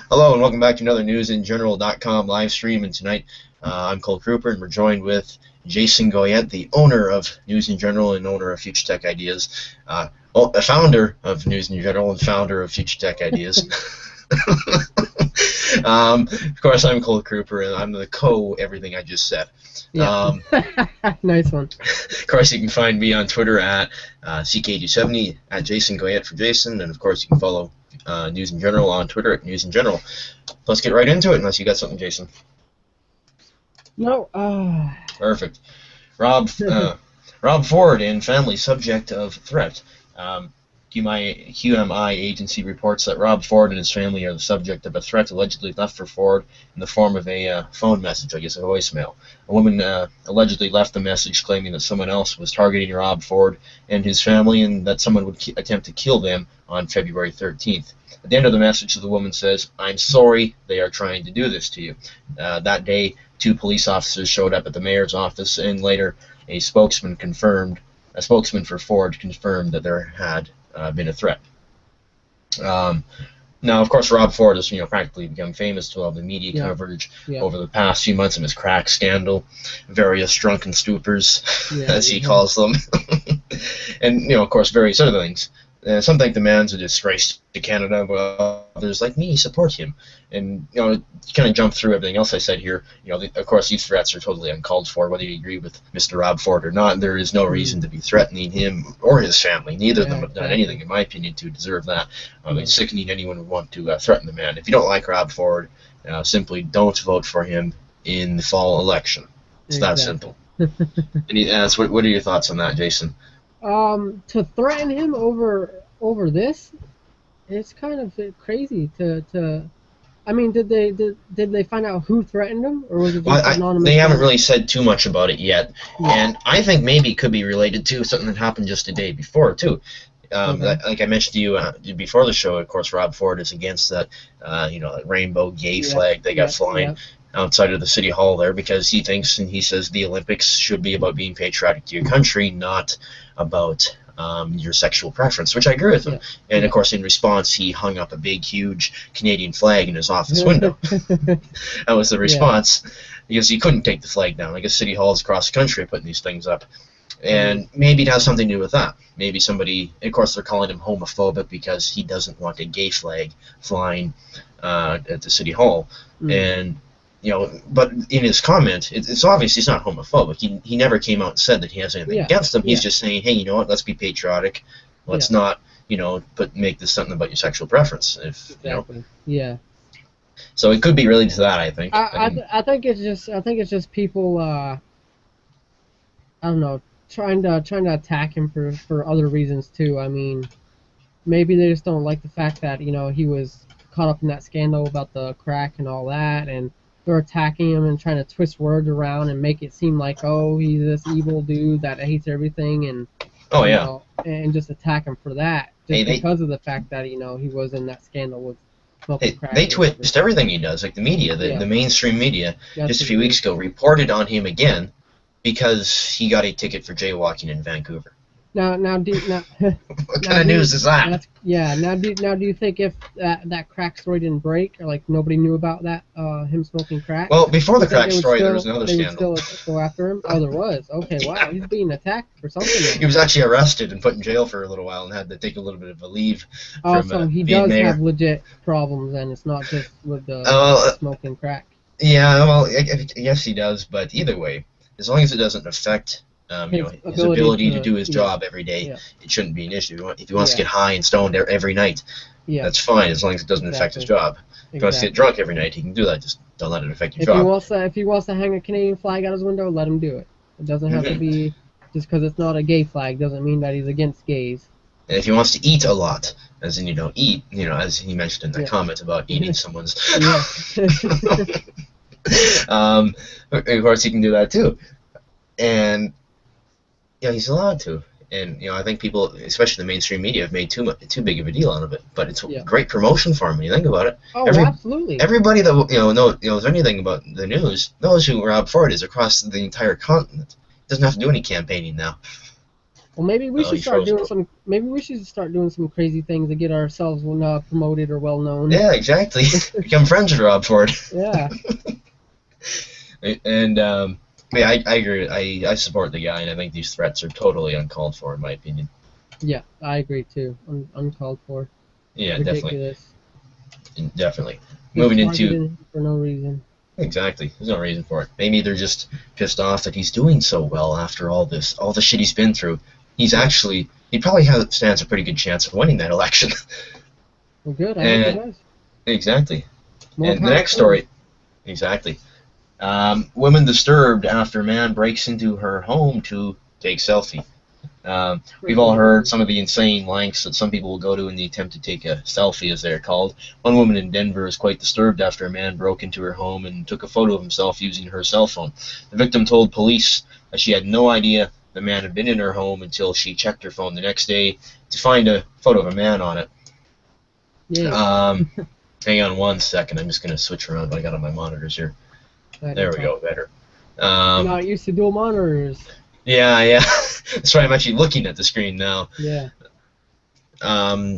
Hello and welcome back to another newsingeneral.com live stream. And tonight I'm Cole Kruper and we're joined with Jason Goyette, the owner of News in General and owner of Future Tech Ideas. The founder of News in General and founder of Future Tech Ideas. Of course, I'm Cole Kruper and I'm the everything I just said. Yeah. Nice one. Of course, you can find me on Twitter at CK270, at Jason Goyette for Jason, and of course you can follow News in General on Twitter at News in General. Let's get right into it, unless you got something, Jason. No. Perfect. Rob Ford and family subject of threat. QMI agency reports that Rob Ford and his family are the subject of a threat allegedly left for Ford in the form of a phone message, I guess a voicemail. A woman allegedly left the message claiming that someone else was targeting Rob Ford and his family and that someone would attempt to kill them on February 13th. At the end of the message, the woman says, "I'm sorry they are trying to do this to you." That day, 2 police officers showed up at the mayor's office, and later a spokesman for Ford confirmed that there had been a threat. Now, of course, Rob Ford has practically become famous to all the media coverage over the past few months of his crack scandal, various drunken stupors, as he calls them, and of course, various other things. Some think the man's a disgrace to Canada, but others, like me, support him. And kind of jump through everything else I said here. Of course, these threats are totally uncalled for, whether you agree with Mr. Rob Ford or not. There is no reason to be threatening him or his family. Neither of them have done anything, in my opinion, to deserve that. It's sickening anyone would want to threaten the man. If you don't like Rob Ford, simply don't vote for him in the fall election. It's that simple. What are your thoughts on that, Jason? To threaten him over this, it's kind of crazy. I mean, did they find out who threatened him, or was it just anonymous? They haven't really said too much about it yet, and I think maybe it could be related to something that happened just a day before too. Like I mentioned to you before the show, of course, Rob Ford is against that, that rainbow gay flag they got flying outside of the city hall there, because he thinks and he says the Olympics should be about being patriotic to your country, not about your sexual preference, which I agree with him. And of course, in response, he hung up a big, huge Canadian flag in his office window. That was the response, because he couldn't take the flag down. I guess city halls across the country are putting these things up. And maybe it has something to do with that. Maybe somebody, of course, they're calling him homophobic because he doesn't want a gay flag flying at the city hall. And but in his comment, it's obvious he's not homophobic. He never came out and said that he has anything against them. He's just saying, hey, you know what? Let's be patriotic. Let's not, make this something about your sexual preference. So it could be related to that. I think. I think it's just people. I don't know, trying to attack him for other reasons too. I mean, maybe they just don't like the fact that he was caught up in that scandal about the crack and all that, and they're attacking him and trying to twist words around and make it seem like, oh, he's this evil dude that hates everything, and and just attack him for that, because of the fact that he was in that scandal with smoking crack. They twist everything he does, like the media, the mainstream media, just a few weeks ago reported on him again because he got a ticket for jaywalking in Vancouver. Now, what kind of news is that? Now do you think if that crack story didn't break, or like nobody knew about that, him smoking crack? Well, before the crack story, there was another scandal. They would still go after him? Oh, there was. Okay, wow, he's being attacked for something. He was actually arrested and put in jail for a little while and had to take a little bit of a leave. So he does have legit problems, and it's not just with the smoking crack. Yeah, well, yes, he does, but either way, as long as it doesn't affect his ability to do his job every day, it shouldn't be an issue. If he wants to get high and stoned every night, that's fine, as long as it doesn't affect his job. If he wants to get drunk every night, he can do that. Just don't let it affect your job. If he wants to hang a Canadian flag out his window, let him do it. It doesn't have to be just because it's not a gay flag doesn't mean that he's against gays. And if he wants to eat a lot, as in eat, as he mentioned in the comment about eating someone's. Of course, he can do that too, and he's allowed to. And I think people, especially the mainstream media, have made too big of a deal out of it. But it's great promotion for him when you think about it. Oh, absolutely. Everybody that knows anything about the news knows who Rob Ford is across the entire continent. He doesn't have to do any campaigning now. Well, maybe we Well, should he start froze. doing some. Maybe we should start doing some crazy things to get ourselves promoted or well known. Yeah, exactly. Become friends with Rob Ford. Yeah. And yeah, I agree. I support the guy, and I think these threats are totally uncalled for, in my opinion. Yeah, I agree too. Uncalled for. Yeah, Ridiculous. definitely. Just Moving into targeted for no reason. exactly, there's no reason for it. Maybe they're just pissed off that he's doing so well after all the shit he's been through. He probably stands a pretty good chance of winning that election. Well, good. I hope he And does. exactly. More And the power next to him. story, exactly. Woman disturbed after man breaks into her home to take selfie. We've all heard some of the insane lengths that some people will go to in the attempt to take a selfie, as they're called. One woman in Denver is quite disturbed after a man broke into her home and took a photo of himself using her cell phone. The victim told police that she had no idea the man had been in her home until she checked her phone the next day to find a photo of a man on it. Yeah. Hang on one second. I'm just going to switch around what I got on my monitors here. There we go, better. You're not used to dual monitors. Yeah. That's right, I'm actually looking at the screen now. Yeah.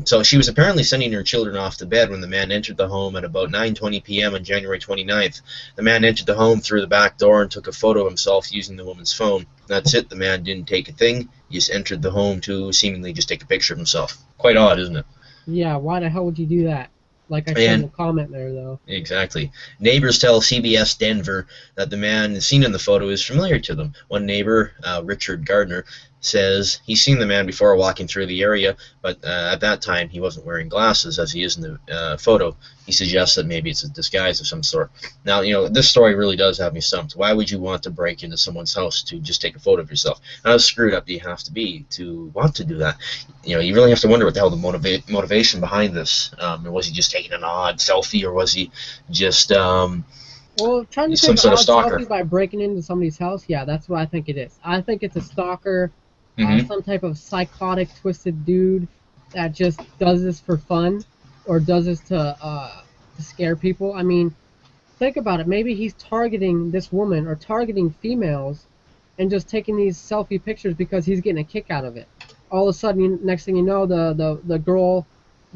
So she was apparently sending her children off to bed when the man entered the home at about 9:20 p.m. on January 29th. The man entered the home through the back door and took a photo of himself using the woman's phone. That's it. The man didn't take a thing. He just entered the home to seemingly just take a picture of himself. Quite odd, isn't it? Yeah, why the hell would you do that? Like I said in the comment there, though. Exactly. Neighbors tell CBS Denver that the man seen in the photo is familiar to them. One neighbor, Richard Gardner, says he's seen the man before walking through the area, but at that time he wasn't wearing glasses as he is in the photo. He suggests that maybe it's a disguise of some sort. Now, this story really does have me stumped. Why would you want to break into someone's house to just take a photo of yourself? How screwed up do you have to be to want to do that? You really have to wonder what the hell the motivation behind this. Was he just taking an odd selfie, or was he just well, trying to some take sort an of odd stalker? selfie by breaking into somebody's house? Yeah, that's what I think it is. I think it's a stalker, some type of psychotic, twisted dude that just does this for fun, or does this to scare people. I mean, think about it. Maybe he's targeting this woman or targeting females, and just taking these selfie pictures because he's getting a kick out of it. All of a sudden, next thing you know, the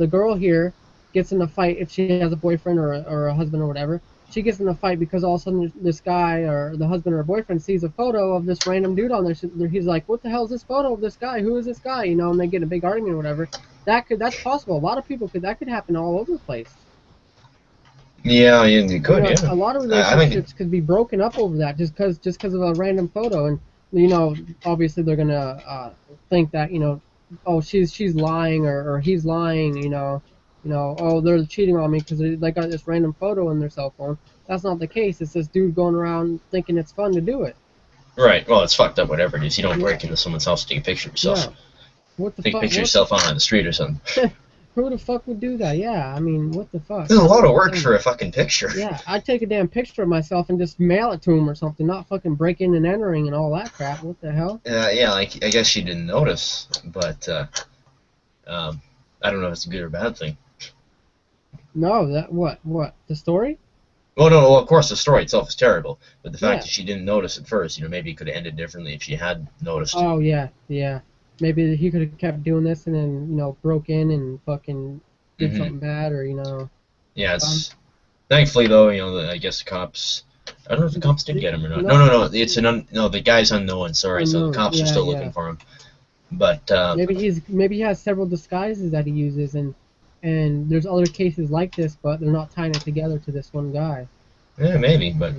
girl here gets in a fight if she has a boyfriend or a husband or whatever. She gets in a fight because all of a sudden this guy or the husband or boyfriend sees a photo of this random dude on there. He's like, "What the hell is this photo of this guy? Who is this guy?" And they get in a big argument or whatever. That's possible. A lot of people that could happen all over the place. Yeah, it could. Yeah, A lot of relationships could be broken up over that just because of a random photo, and obviously they're gonna think that oh, she's lying or he's lying, oh, they're cheating on me because they got this random photo in their cell phone. That's not the case. It's this dude going around thinking it's fun to do it. Right. Well, it's fucked up. Whatever it is, you don't break into someone's house to take a picture of yourself. Yeah. What the Take a fuck? picture of yourself on the street or something. Who the fuck would do that? Yeah, I mean, what the fuck? There's a lot of work for a fucking picture. Yeah, I'd take a damn picture of myself and just mail it to him or something, not fucking break in and entering and all that crap. What the hell? Yeah, I guess she didn't notice, but I don't know if it's a good or bad thing. No, that what? The story? Well, no, well, of course the story itself is terrible, but the fact that she didn't notice at first, maybe it could have ended differently if she had noticed. Oh yeah. Maybe he could have kept doing this and then broke in and fucking did something bad or Yeah, it's thankfully though, I guess the cops. I don't know if the cops did get him or not. No. It's the guy's unknown. Sorry, so the cops are still looking for him. But maybe he has several disguises that he uses, and there's other cases like this, but they're not tying it together to this one guy. Yeah, maybe, but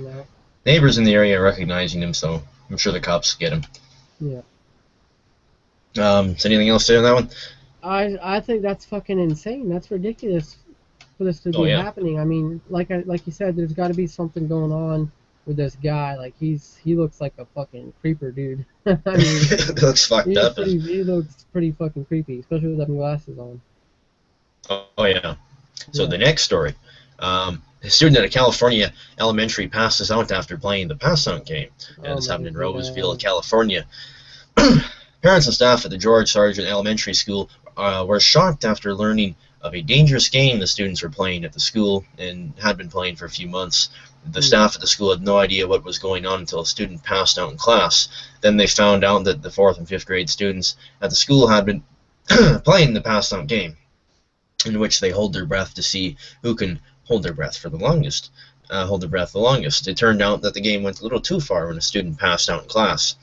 neighbors in the area are recognizing him, so I'm sure the cops get him. Yeah. Is anything else to say on that one? I think that's fucking insane. That's ridiculous for this to be happening. I mean, like you said, there's got to be something going on with this guy. Like he looks like a fucking creeper, dude. I mean, he looks fucked up. He looks pretty fucking creepy, especially with them glasses on. Oh yeah. So the next story. A student at a California elementary passes out after playing the pass-out game. And this happened in Roseville, California. Parents and staff at the George Sargent Elementary School were shocked after learning of a dangerous game the students were playing at the school and had been playing for a few months. The staff at the school had no idea what was going on until a student passed out in class. Then they found out that the 4th and 5th grade students at the school had been playing the passed out game, in which they hold their breath to see who can hold their breath for the longest. It turned out that the game went a little too far when a student passed out in class.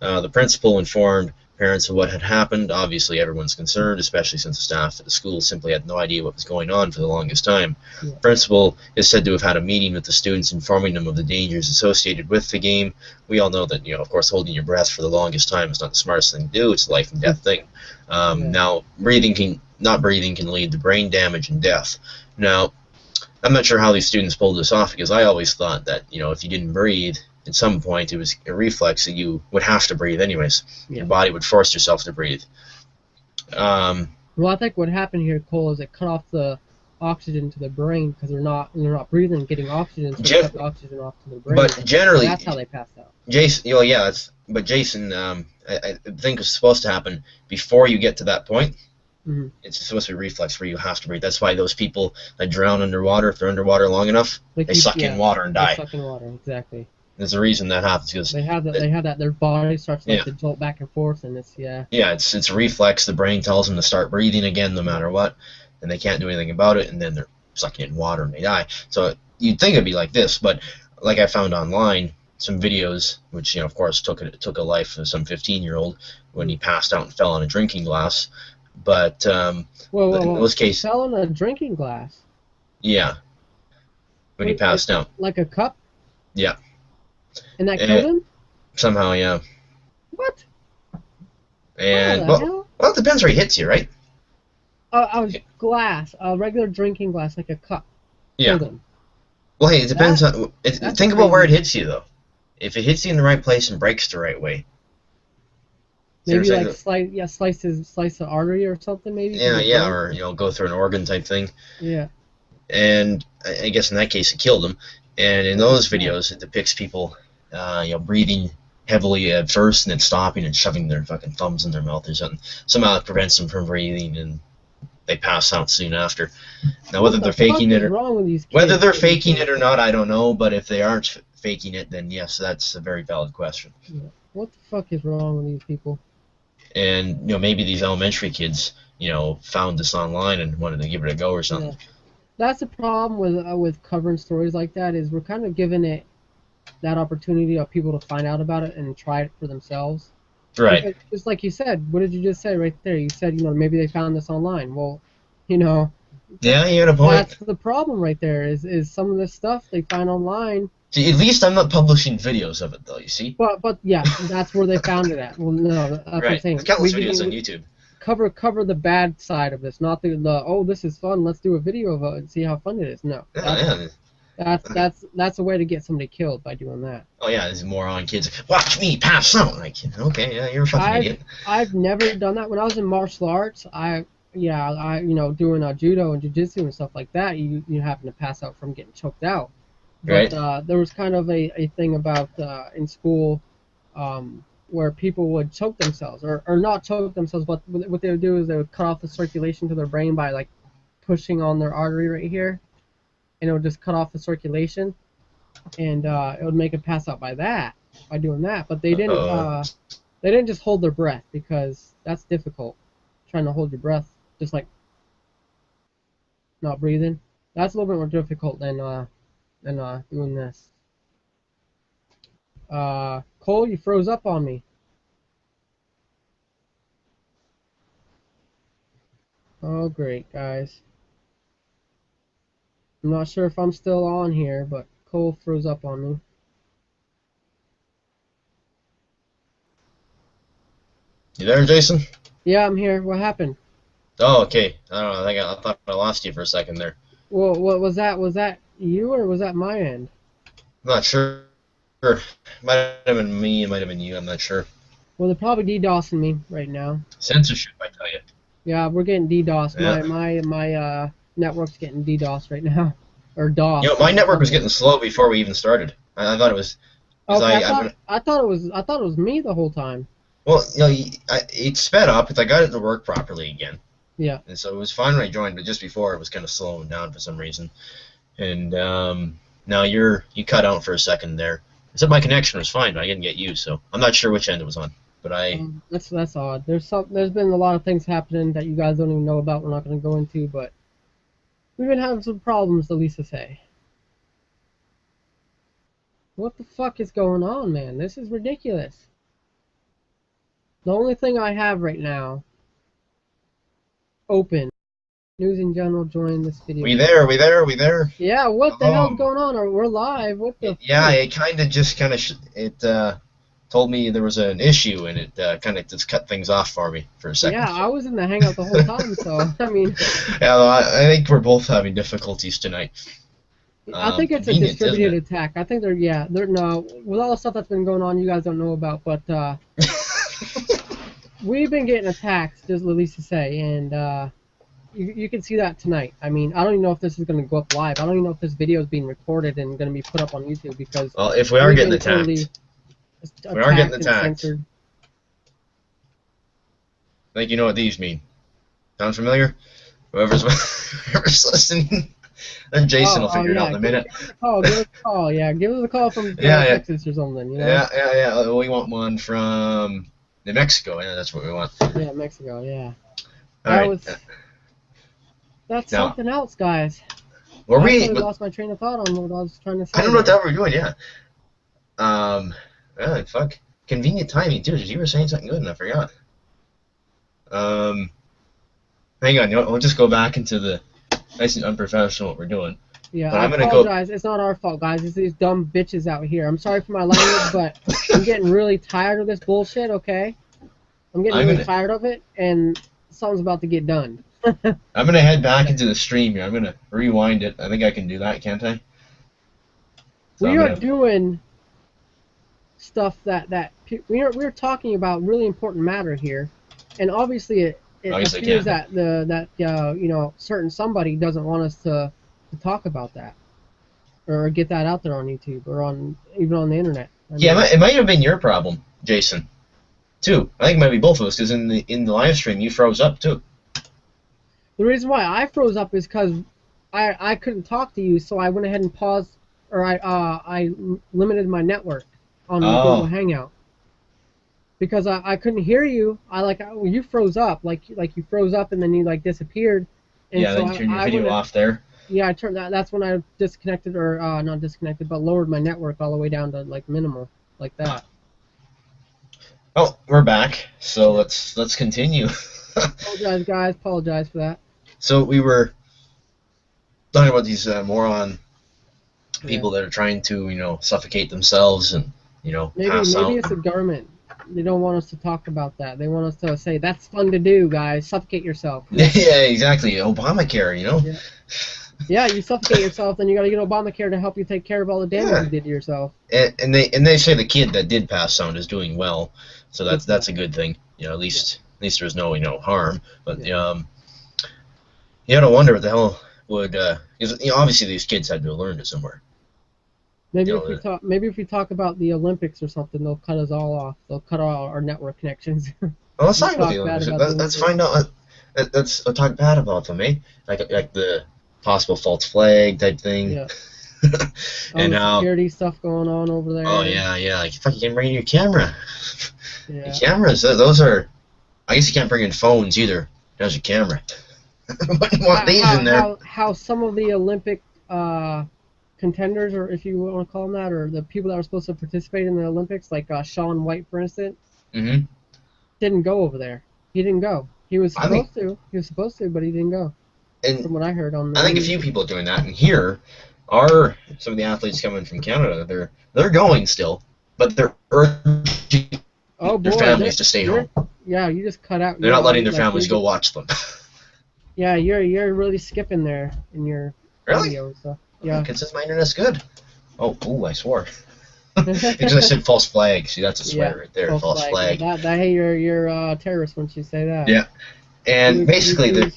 The principal informed parents of what had happened. Obviously, everyone's concerned, especially since the staff at the school simply had no idea what was going on for the longest time. Yeah. The principal is said to have had a meeting with the students, informing them of the dangers associated with the game. We all know that, of course, holding your breath for the longest time is not the smartest thing to do. It's a life and death thing. Now, not breathing can lead to brain damage and death. Now, I'm not sure how these students pulled this off, because I always thought that, if you didn't breathe, at some point it was a reflex that you would have to breathe anyways. Yeah. Your body would force yourself to breathe. Well, I think what happened here, Cole, is it cut off the oxygen to the brain because they're not breathing and getting oxygen, so they cut the oxygen off to the brain. But generally, so that's how they passed out. Jason, Jason, I think it's supposed to happen before you get to that point. Mm-hmm. It's supposed to be a reflex where you have to breathe. That's why those people that drown underwater, if they're underwater long enough, they suck in water and die. They suck in water, exactly. There's a reason that happens, because they have that their body starts to jolt back and forth, and it's it's a reflex. The brain tells them to start breathing again no matter what, and they can't do anything about it, and then they're sucking in water and they die. So you'd think it'd be like this, but like I found online some videos, which of course took a life of some 15-year-old when he passed out and fell on a drinking glass. But in those cases, fell on a drinking glass. Yeah, when he passed out. Like a cup. Yeah. And that killed him? Somehow, yeah. What? And well, it depends where he hits you, right? Glass, a regular drinking glass, like a cup. Yeah. Killed him. Well, hey, it depends on. Think about where it hits you, though. If it hits you in the right place and breaks the right way. Maybe like slice the artery or something, maybe. Yeah, or go through an organ type thing. Yeah. And I guess in that case it killed him. And in those videos, it depicts people, breathing heavily at first and then stopping and shoving their fucking thumbs in their mouth or something. Somehow it prevents them from breathing, and they pass out soon after. Now, whether they're faking it or not, I don't know. But if they aren't faking it, then yes, that's a very valid question. Yeah. What the fuck is wrong with these people? And maybe these elementary kids, found this online and wanted to give it a go or something. Yeah. That's the problem with covering stories like that, is we're kind of giving it that opportunity of people to find out about it and try it for themselves. Right. Just like you said, what did you just say right there? You said, maybe they found this online. Well, Yeah, you had a point. That's the problem right there, is some of this stuff they find online. See, at least I'm not publishing videos of it, though, you see? But yeah, that's where they found it at. Well, no, that's what I'm saying. There's countless videos on YouTube. Cover the bad side of this, not the this is fun, let's do a video of it and see how fun it is. No. That's a way to get somebody killed, by doing that. Oh yeah, these moron kids. Watch me pass out. Like, okay, yeah, you're a fucking idiot. I've never done that. When I was in martial arts, I doing judo and jiu-jitsu and stuff like that, you happen to pass out from getting choked out. But there was kind of a thing about in school where people would choke themselves, or not choke themselves, but what they would do is they would cut off the circulation to their brain by like pushing on their artery right here, and it would just cut off the circulation, and it would make them pass out by doing that. But they didn't just hold their breath, because that's difficult, trying to hold your breath just like not breathing. That's a little bit more difficult than doing this. Cole, you froze up on me. Oh, great, guys. I'm not sure if I'm still on here, but Cole froze up on me. You there, Jason? Yeah, I'm here. What happened? Oh, okay. I don't know. I thought I lost you for a second there. Well, what was that? Was that you, or was that my end? I'm not sure. Might have been me, it might have been you, I'm not sure. Well, they're probably DDoSing me right now. Censorship, I tell you. Yeah, we're getting DDoSed. Yeah. My network's getting DDoSed right now. Or DOS. My network was getting slow before we even started. I thought it was... Okay, I thought it was me the whole time. Well, it sped up because I got it to work properly again. Yeah. And so it was fine when I joined, but just before it was kind of slowing down for some reason. And No, you cut out for a second there. I said my connection was fine, but I didn't get you, so I'm not sure which end it was on. But That's odd. There's been a lot of things happening that you guys don't even know about. We're not going to go into, but we've been having some problems, the least to say. What the fuck is going on, man? This is ridiculous. The only thing I have right now open. News in general, join this video. we there. Yeah, what the hell's going on? We're live. What the Yeah, fuck? it told me there was an issue, and it kind of just cut things off for me for a second. Yeah, I was in the hangout the whole time, so, I mean... Yeah, well, I think we're both having difficulties tonight. I think it's a distributed attack. I think no, with all the stuff that's been going on you guys don't know about, but, we've been getting attacked, just the least to say, and, you can see that tonight. I mean, I don't even know if this is going to go up live. I don't even know if this video is being recorded and going to be put up on YouTube, because... Well, if we are getting attacked... We are getting attacked. I think you know what these mean. Sound familiar? Whoever's listening... Then Jason will figure it out in a minute. Give us a call, yeah. Give us a call from Texas or something, you know? Yeah. We want one from New Mexico. Yeah, that's what we want. Yeah, Mexico, yeah. That's now, something else, guys. I lost my train of thought on what I was trying to say. I don't know what the hell we're doing, yeah. Fuck. Convenient timing, too, because you were saying something good and I forgot. Hang on, we'll just go back into the nice and unprofessional what we're doing. Yeah, I apologize. It's not our fault, guys. It's these dumb bitches out here. I'm sorry for my language, but I'm getting really tired of this bullshit, okay? I'm getting really tired of it, and something's about to get done. I'm going to head back into the stream here. I'm going to rewind it. I think I can do that, can't I? So we are doing stuff that we're talking about really important matter here, and obviously it appears that you know, certain somebody doesn't want us to talk about that or get that out there on YouTube or even on the internet. It might have been your problem, Jason, too. I think it might be both of us, because in the live stream you froze up too. The reason why I froze up is because I couldn't talk to you, so I went ahead and paused, or I limited my network on Google Hangout, because I couldn't hear you. You froze up, like you froze up and then you disappeared. And yeah, so then you turned your video off there. Yeah, I turned that. That's when I disconnected, or not disconnected, but lowered my network all the way down to minimal, like that. Oh, we're back. So let's continue. Apologize, guys. Apologize for that. So we were talking about these moron people that are trying to, suffocate themselves and, pass out. Maybe it's the government. They don't want us to talk about that. They want us to say, that's fun to do, guys. Suffocate yourself. Yeah, exactly. Obamacare, Yeah. Yeah, you suffocate yourself, then you got to get Obamacare to help you take care of all the damage you did to yourself. And they say the kid that did pass out is doing well, so that's a good thing. At least there's no harm. But you gotta wonder what the hell would because obviously these kids had to learn it somewhere. Maybe if we talk about the Olympics or something, they'll cut us all off. They'll cut all our network connections. Well, let's talk about the Olympics. Let's find out. Let's talk bad about them, eh? Like the possible false flag type thing. Yeah. And security stuff going on over there. Oh yeah. Like fuck, you can bring in your camera. Yeah. The cameras, those are. I guess you can't bring in phones either. There's a camera. Wouldn't want these in there. How some of the Olympic contenders, or if you want to call them that, or the people that were supposed to participate in the Olympics, like Shaun White, for instance, didn't go over there. He didn't go. He was supposed to. He was supposed to, but he didn't go. And from what I heard on the I think a few people are doing that, and here are some of the athletes coming from Canada. They're going still, but they're urging their families to stay home. Yeah, you just cut out. They're not letting their families go watch them. Yeah, you're really skipping there in your video and stuff. Yeah. It says my internet's good. Oh, I swore. Because I said false flag. See, that's a swear right there. False flag. Hey, you're a terrorist once you say that. Yeah. And basically,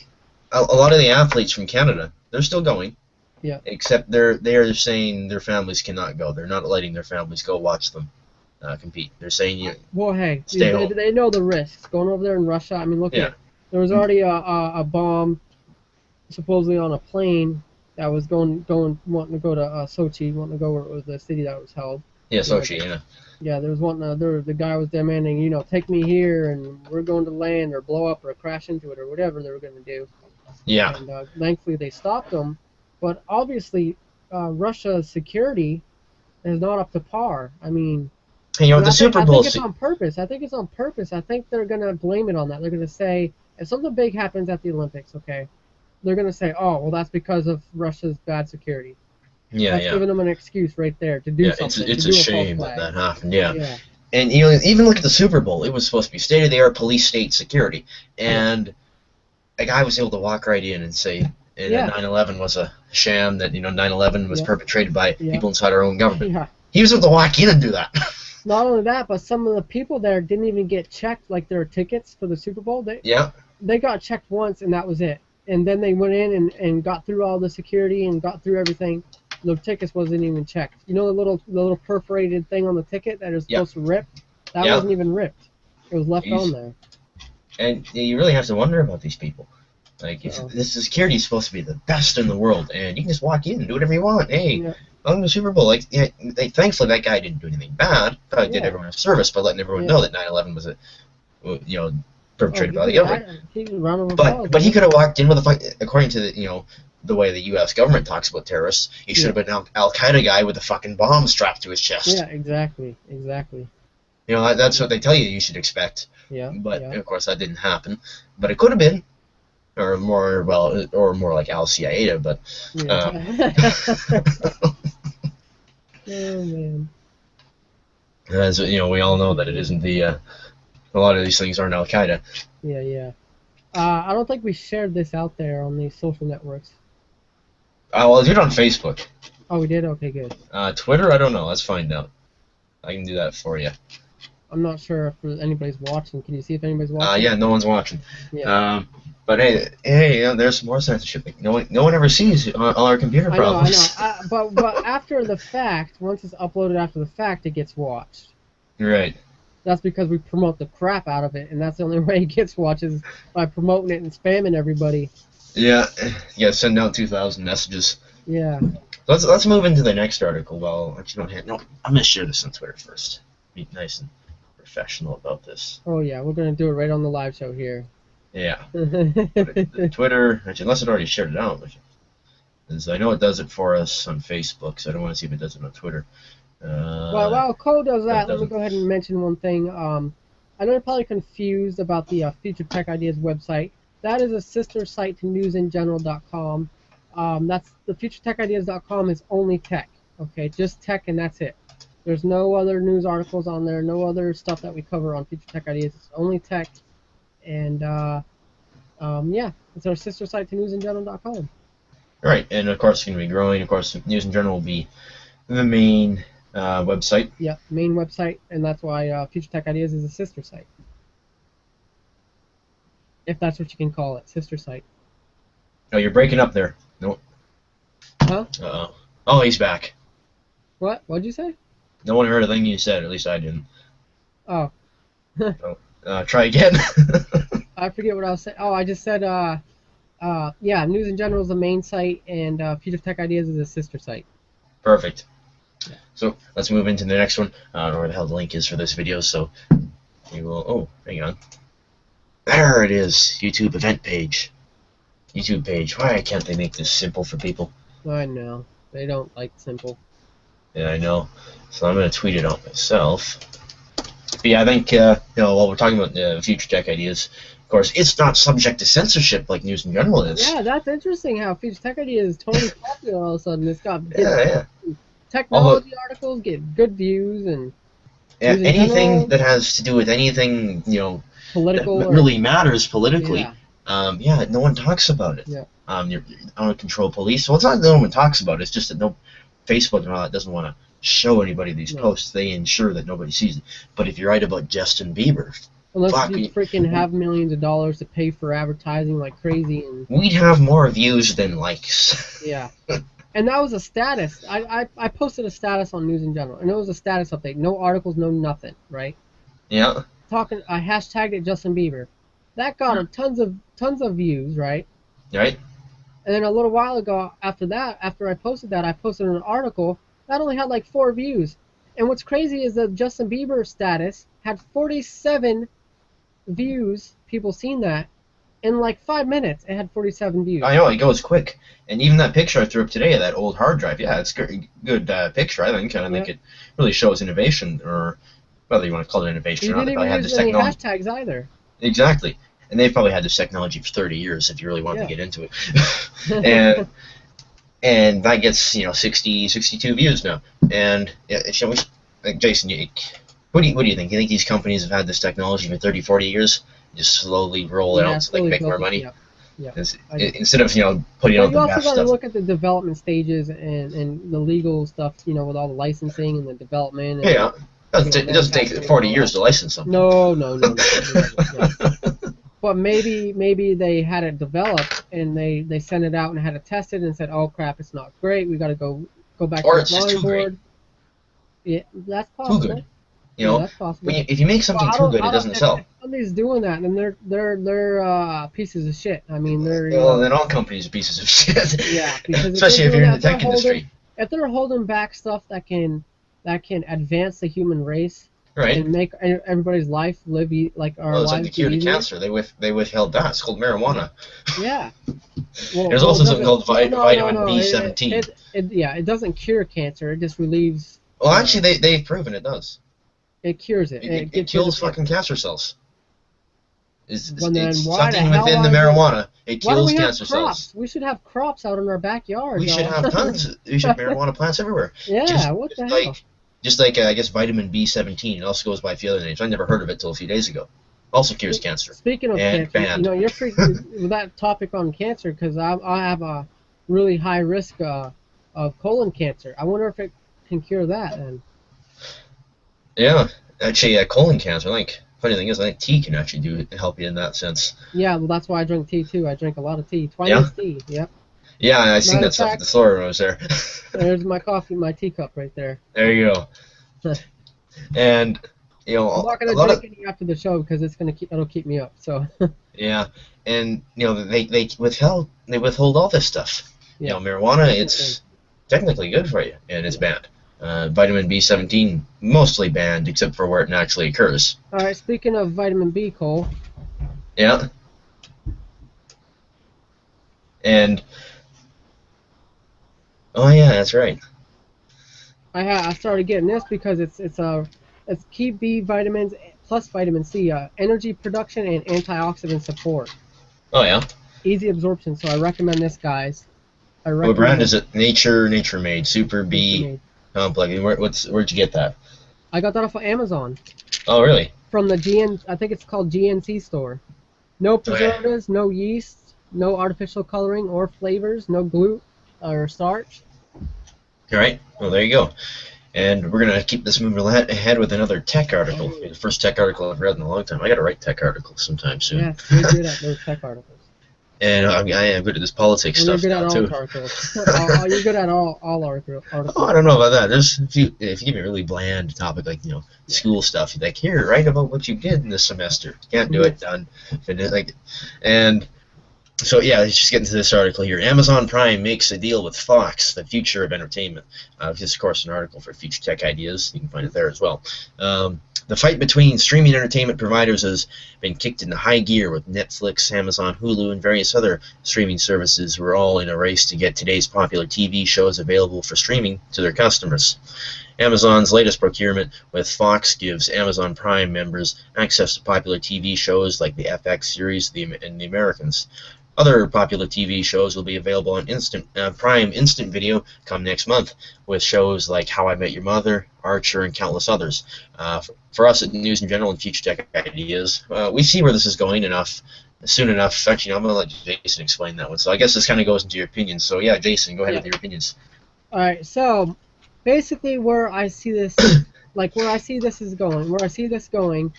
a lot of the athletes from Canada, they're still going. Yeah. Except they're saying their families cannot go. They're not letting their families go watch them compete. They're saying stay home. They know the risks going over there in Russia. I mean, look at there was already a bomb supposedly on a plane that was wanting to go to Sochi, wanting to go where it was the city that was held. Yeah, You know, Sochi. Yeah. yeah, there was the guy was demanding, take me here, and we're going to land or blow up or crash into it or whatever they were going to do. Yeah. And thankfully they stopped them. But obviously, Russia's security is not up to par. I mean, And, you know, and the Super I Bowl. think it's on purpose. I think it's on purpose. I think they're going to blame it on that. They're going to say, if something big happens at the Olympics, okay, they're going to say, oh, well, that's because of Russia's bad security. Yeah, That's yeah. giving them an excuse right there to do Yeah, something. it's to a do a false shame that flag. that happened. Yeah. Yeah. And you know, even look at the Super Bowl. It was supposed to be state-of-the-art police state security, and a guy was able to walk right in and say, Yeah. that 9/11 was a sham. That 9/11 was perpetrated by people inside our own government. Yeah. He was able to walk in and do that. Not only that, but some of the people there didn't even get checked, like their tickets for the Super Bowl. They got checked once, and that was it. And then they went in and got through all the security and got through everything. The tickets wasn't even checked. You know the little perforated thing on the ticket that is supposed to rip? That wasn't even ripped. It was left on there. And you really have to wonder about these people. Like, if this security is supposed to be the best in the world, and you can just walk in and do whatever you want. Hey, welcome to the Super Bowl. Like, thankfully that guy didn't do anything bad. Probably did everyone a service by letting everyone know that 9/11 was perpetrated by the government. But he could have walked in with a fight, according to the way the U.S. government talks about terrorists. He should have been an Al Qaeda guy with a fucking bomb strapped to his chest. Yeah, exactly. You know, that's what they tell you should expect. Yeah. But of course that didn't happen. But it could have been. Or more like Al Qaeda, but oh man. As we all know that it isn't a lot of these things aren't Al Qaeda. Yeah. I don't think we shared this out there on these social networks. Well, I did on Facebook. Oh, we did? Okay, good. Twitter, I don't know. Let's find out. I can do that for you. I'm not sure if anybody's watching. Can you see if anybody's watching? Yeah, no one's watching. Yeah. But hey, there's some more censorship. No one ever sees all our computer problems. I know. But after the fact, once it's uploaded after the fact, it gets watched. Right. That's because we promote the crap out of it, and that's the only way it gets watched is by promoting it and spamming everybody. Yeah. You gotta send out 2,000 messages. Yeah. Let's move into the next article. Well, actually, I'm gonna share this on Twitter first. Be nice and professional about this. Oh yeah, we're gonna do it right on the live show here. Yeah. Twitter, actually, unless it already shared it out, because I know it does it for us on Facebook, so I don't want to see if it does it on Twitter. Well, while Cole does that, let me go ahead and mention one thing. I know you're probably confused about the Future Tech Ideas website. That is a sister site to newsandgeneral.com. That's the futuretechIdeas.com is only tech. Okay, just tech, and that's it. There's no other news articles on there, no other stuff that we cover on Future Tech Ideas. It's only tech. And, yeah, it's our sister site to newsandgeneral.com. Right, and of course it's going to be growing. Of course, News and Journal will be the main website. Yeah, main website, and that's why Future Tech Ideas is a sister site. If that's what you can call it, sister site. Oh, you're breaking up there. No. Huh? Uh-oh. Oh, he's back. What? What'd you say? No one heard a thing you said, at least I didn't. Oh. Try again. I forget what I was saying. Oh, I just said, yeah, News in General is the main site, and Future Tech Ideas is a sister site. Perfect. Yeah. So let's move into the next one. I don't know where the hell the link is for this video, so we will. Oh, hang on. There it is. YouTube event page. YouTube page. Why can't they make this simple for people? I know. They don't like simple. Yeah, I know. So I'm going to tweet it out myself. But yeah, I think, while we're talking about Future Tech Ideas, of course, it's not subject to censorship like News in General is. Yeah, that's interesting how Future Tech Ideas is totally popular all of a sudden. It's got technology articles, get good views, and anything that has to do with anything, political that really matters politically. Yeah. No one talks about it. Yeah. You're out of control police. Well, it's not that no one talks about it. It's just that Facebook and all that doesn't want to show anybody these posts. They ensure that nobody sees it. But if you write about Justin Bieber, unless you freaking have millions of dollars to pay for advertising like crazy, and we'd have more views than likes. Yeah. And that was a status. I posted a status on News in General, and it was a status update. No articles, no nothing, right? Yeah. I hashtagged it Justin Bieber. That got tons of views, right? Right. And then a little while ago, after that, after I posted that, I posted an article that only had like 4 views. And what's crazy is that Justin Bieber status had 47 views. People seen that in like 5 minutes. It had 47 views. I know, it goes quick. And even that picture I threw up today of that old hard drive, yeah, it's a good picture, I think. And I think it really shows innovation, or whether you want to call it innovation You or not. didn't They even had use this any technology. hashtags either. Exactly. And they've probably had this technology for 30 years if you really want to get into it. and that gets 60, 62 views now. And like Jason, what do you think? You think these companies have had this technology for 30, 40 years, just slowly roll it out so they can make more money? Yeah. Instead of putting out the best stuff. You also got to look at the development stages and the legal stuff, with all the licensing and the development. And, it doesn't take 40 years to license something. No. But maybe they had it developed and they sent it out and had it tested and said, oh crap, it's not great. We got to go back or to it's the just too drawing board. Great. Yeah, that's possible. Too good. That's possible. If you make something too good, it doesn't sell. If somebody's doing that, then they're pieces of shit. I mean, they're then all companies are pieces of shit. Yeah, because especially if you're in the tech industry. If they're holding back stuff that can advance the human race, right, and make everybody's life live like our lives. It's like the cure to cancer. They withheld that. It's called marijuana. Yeah. There's also something called vitamin B17. It doesn't cure cancer. It just relieves. Well, actually, they've proven it does. It cures it. It kills fucking cancer cells. It's something within the marijuana. It kills cancer cells. We should have crops out in our backyard. We should have tons. We should have marijuana plants everywhere. Yeah, what the hell? Just like, I guess, vitamin B17. It also goes by a few other names. I never heard of it till a few days ago. Also cures cancer. Speaking of cancer, you're freaking with that topic on cancer, because I have a really high risk of colon cancer. I wonder if it can cure that then. Yeah, actually, colon cancer, funny thing is, I think tea can actually help you in that sense. Yeah, well, that's why I drink tea, too. I drink a lot of tea. Twinings tea, yep. Yeah, I seen that stuff at the store when I was there. There's my coffee, my teacup right there. There you go. And, I'm not going to drink any after the show because it'll keep me up, so. Yeah, and, they withhold all this stuff. Yeah. Marijuana, it's technically good for you, and it's banned. Vitamin B17, mostly banned, except for where it naturally occurs. All right, speaking of vitamin B, Cole. Yeah. And, oh yeah, that's right. I started getting this because it's key B vitamins plus vitamin C, energy production and antioxidant support. Oh yeah. Easy absorption, so I recommend this, guys. What brand is it? Nature Made, Super B Complex. Where'd you get that? I got that off of Amazon. Oh really? From the I think it's called GNC store. No preservatives, no yeast, no artificial coloring or flavors, no gluten or starch. All right. Well, there you go. And we're going to keep this moving ahead with another tech article. The first tech article I've read in a long time. I got to write tech articles sometime soon. Yeah, you're good at those tech articles. And I am good at this politics stuff too. You're good at all articles. You're good at all articles. Oh, I don't know about that. There's if you give me a really bland topic like school stuff, you're like, here, write about what you did in this semester. Can't do it, done. And so yeah, let's just get into this article here. Amazon Prime makes a deal with Fox, the future of entertainment. This is, of course, an article for Future Tech Ideas. You can find it there as well. The fight between streaming entertainment providers has been kicked into high gear, with Netflix, Amazon, Hulu, and various other streaming services were all in a race to get today's popular TV shows available for streaming to their customers. Amazon's latest procurement with Fox gives Amazon Prime members access to popular TV shows like the FX series and The Americans. Other popular TV shows will be available on Prime Instant Video come next month, with shows like How I Met Your Mother, Archer, and countless others. For us at News in General and Future Tech Ideas, we see where this is going soon enough. Actually, I'm going to let Jason explain that one. So I guess this kind of goes into your opinions. So yeah, Jason, go ahead with your opinions. All right. So basically, where I see this, where I see this going,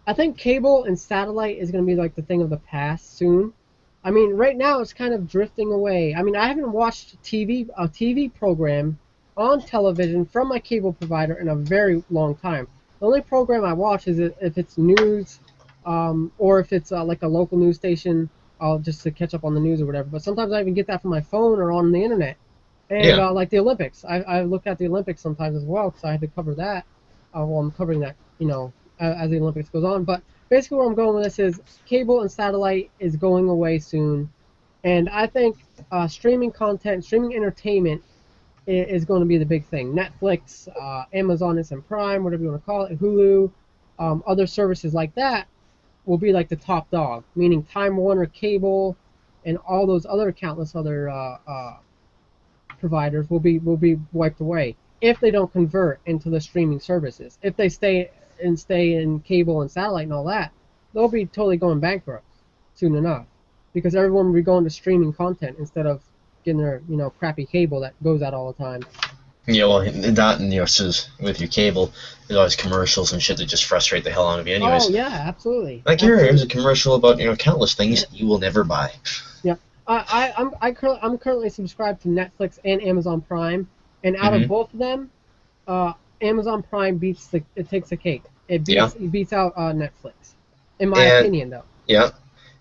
I think cable and satellite is going to be like the thing of the past soon. I mean, right now it's kind of drifting away. I mean, I haven't watched a TV program on television from my cable provider in a very long time. The only program I watch is if it's news, or if it's like a local news station I'll just to catch up on the news or whatever. But sometimes I even get that from my phone or on the internet. And Yeah. like the Olympics, I look at the Olympics sometimes as well because I had to cover that. Well, I'm covering that, as the Olympics goes on. But basically, where I'm going with this is cable and satellite is going away soon, and I think streaming content, streaming entertainment is going to be the big thing. Netflix, Amazon Instant Prime, whatever you want to call it, Hulu, other services like that will be like the top dog, meaning Time Warner Cable and all those other countless other providers will be wiped away if they don't convert into the streaming services. If they stay in cable and satellite and all that, they'll be totally going bankrupt soon enough because everyone will be going to streaming content instead of getting their crappy cable that goes out all the time. Yeah, well, that and with your cable, there's always commercials and shit that just frustrate the hell out of you, anyways. Oh yeah, absolutely. Like here's a commercial about countless things you will never buy. Yeah, I'm currently subscribed to Netflix and Amazon Prime, and out of both of them, Amazon Prime takes the cake. It beats out Netflix, in my opinion, though. Yeah,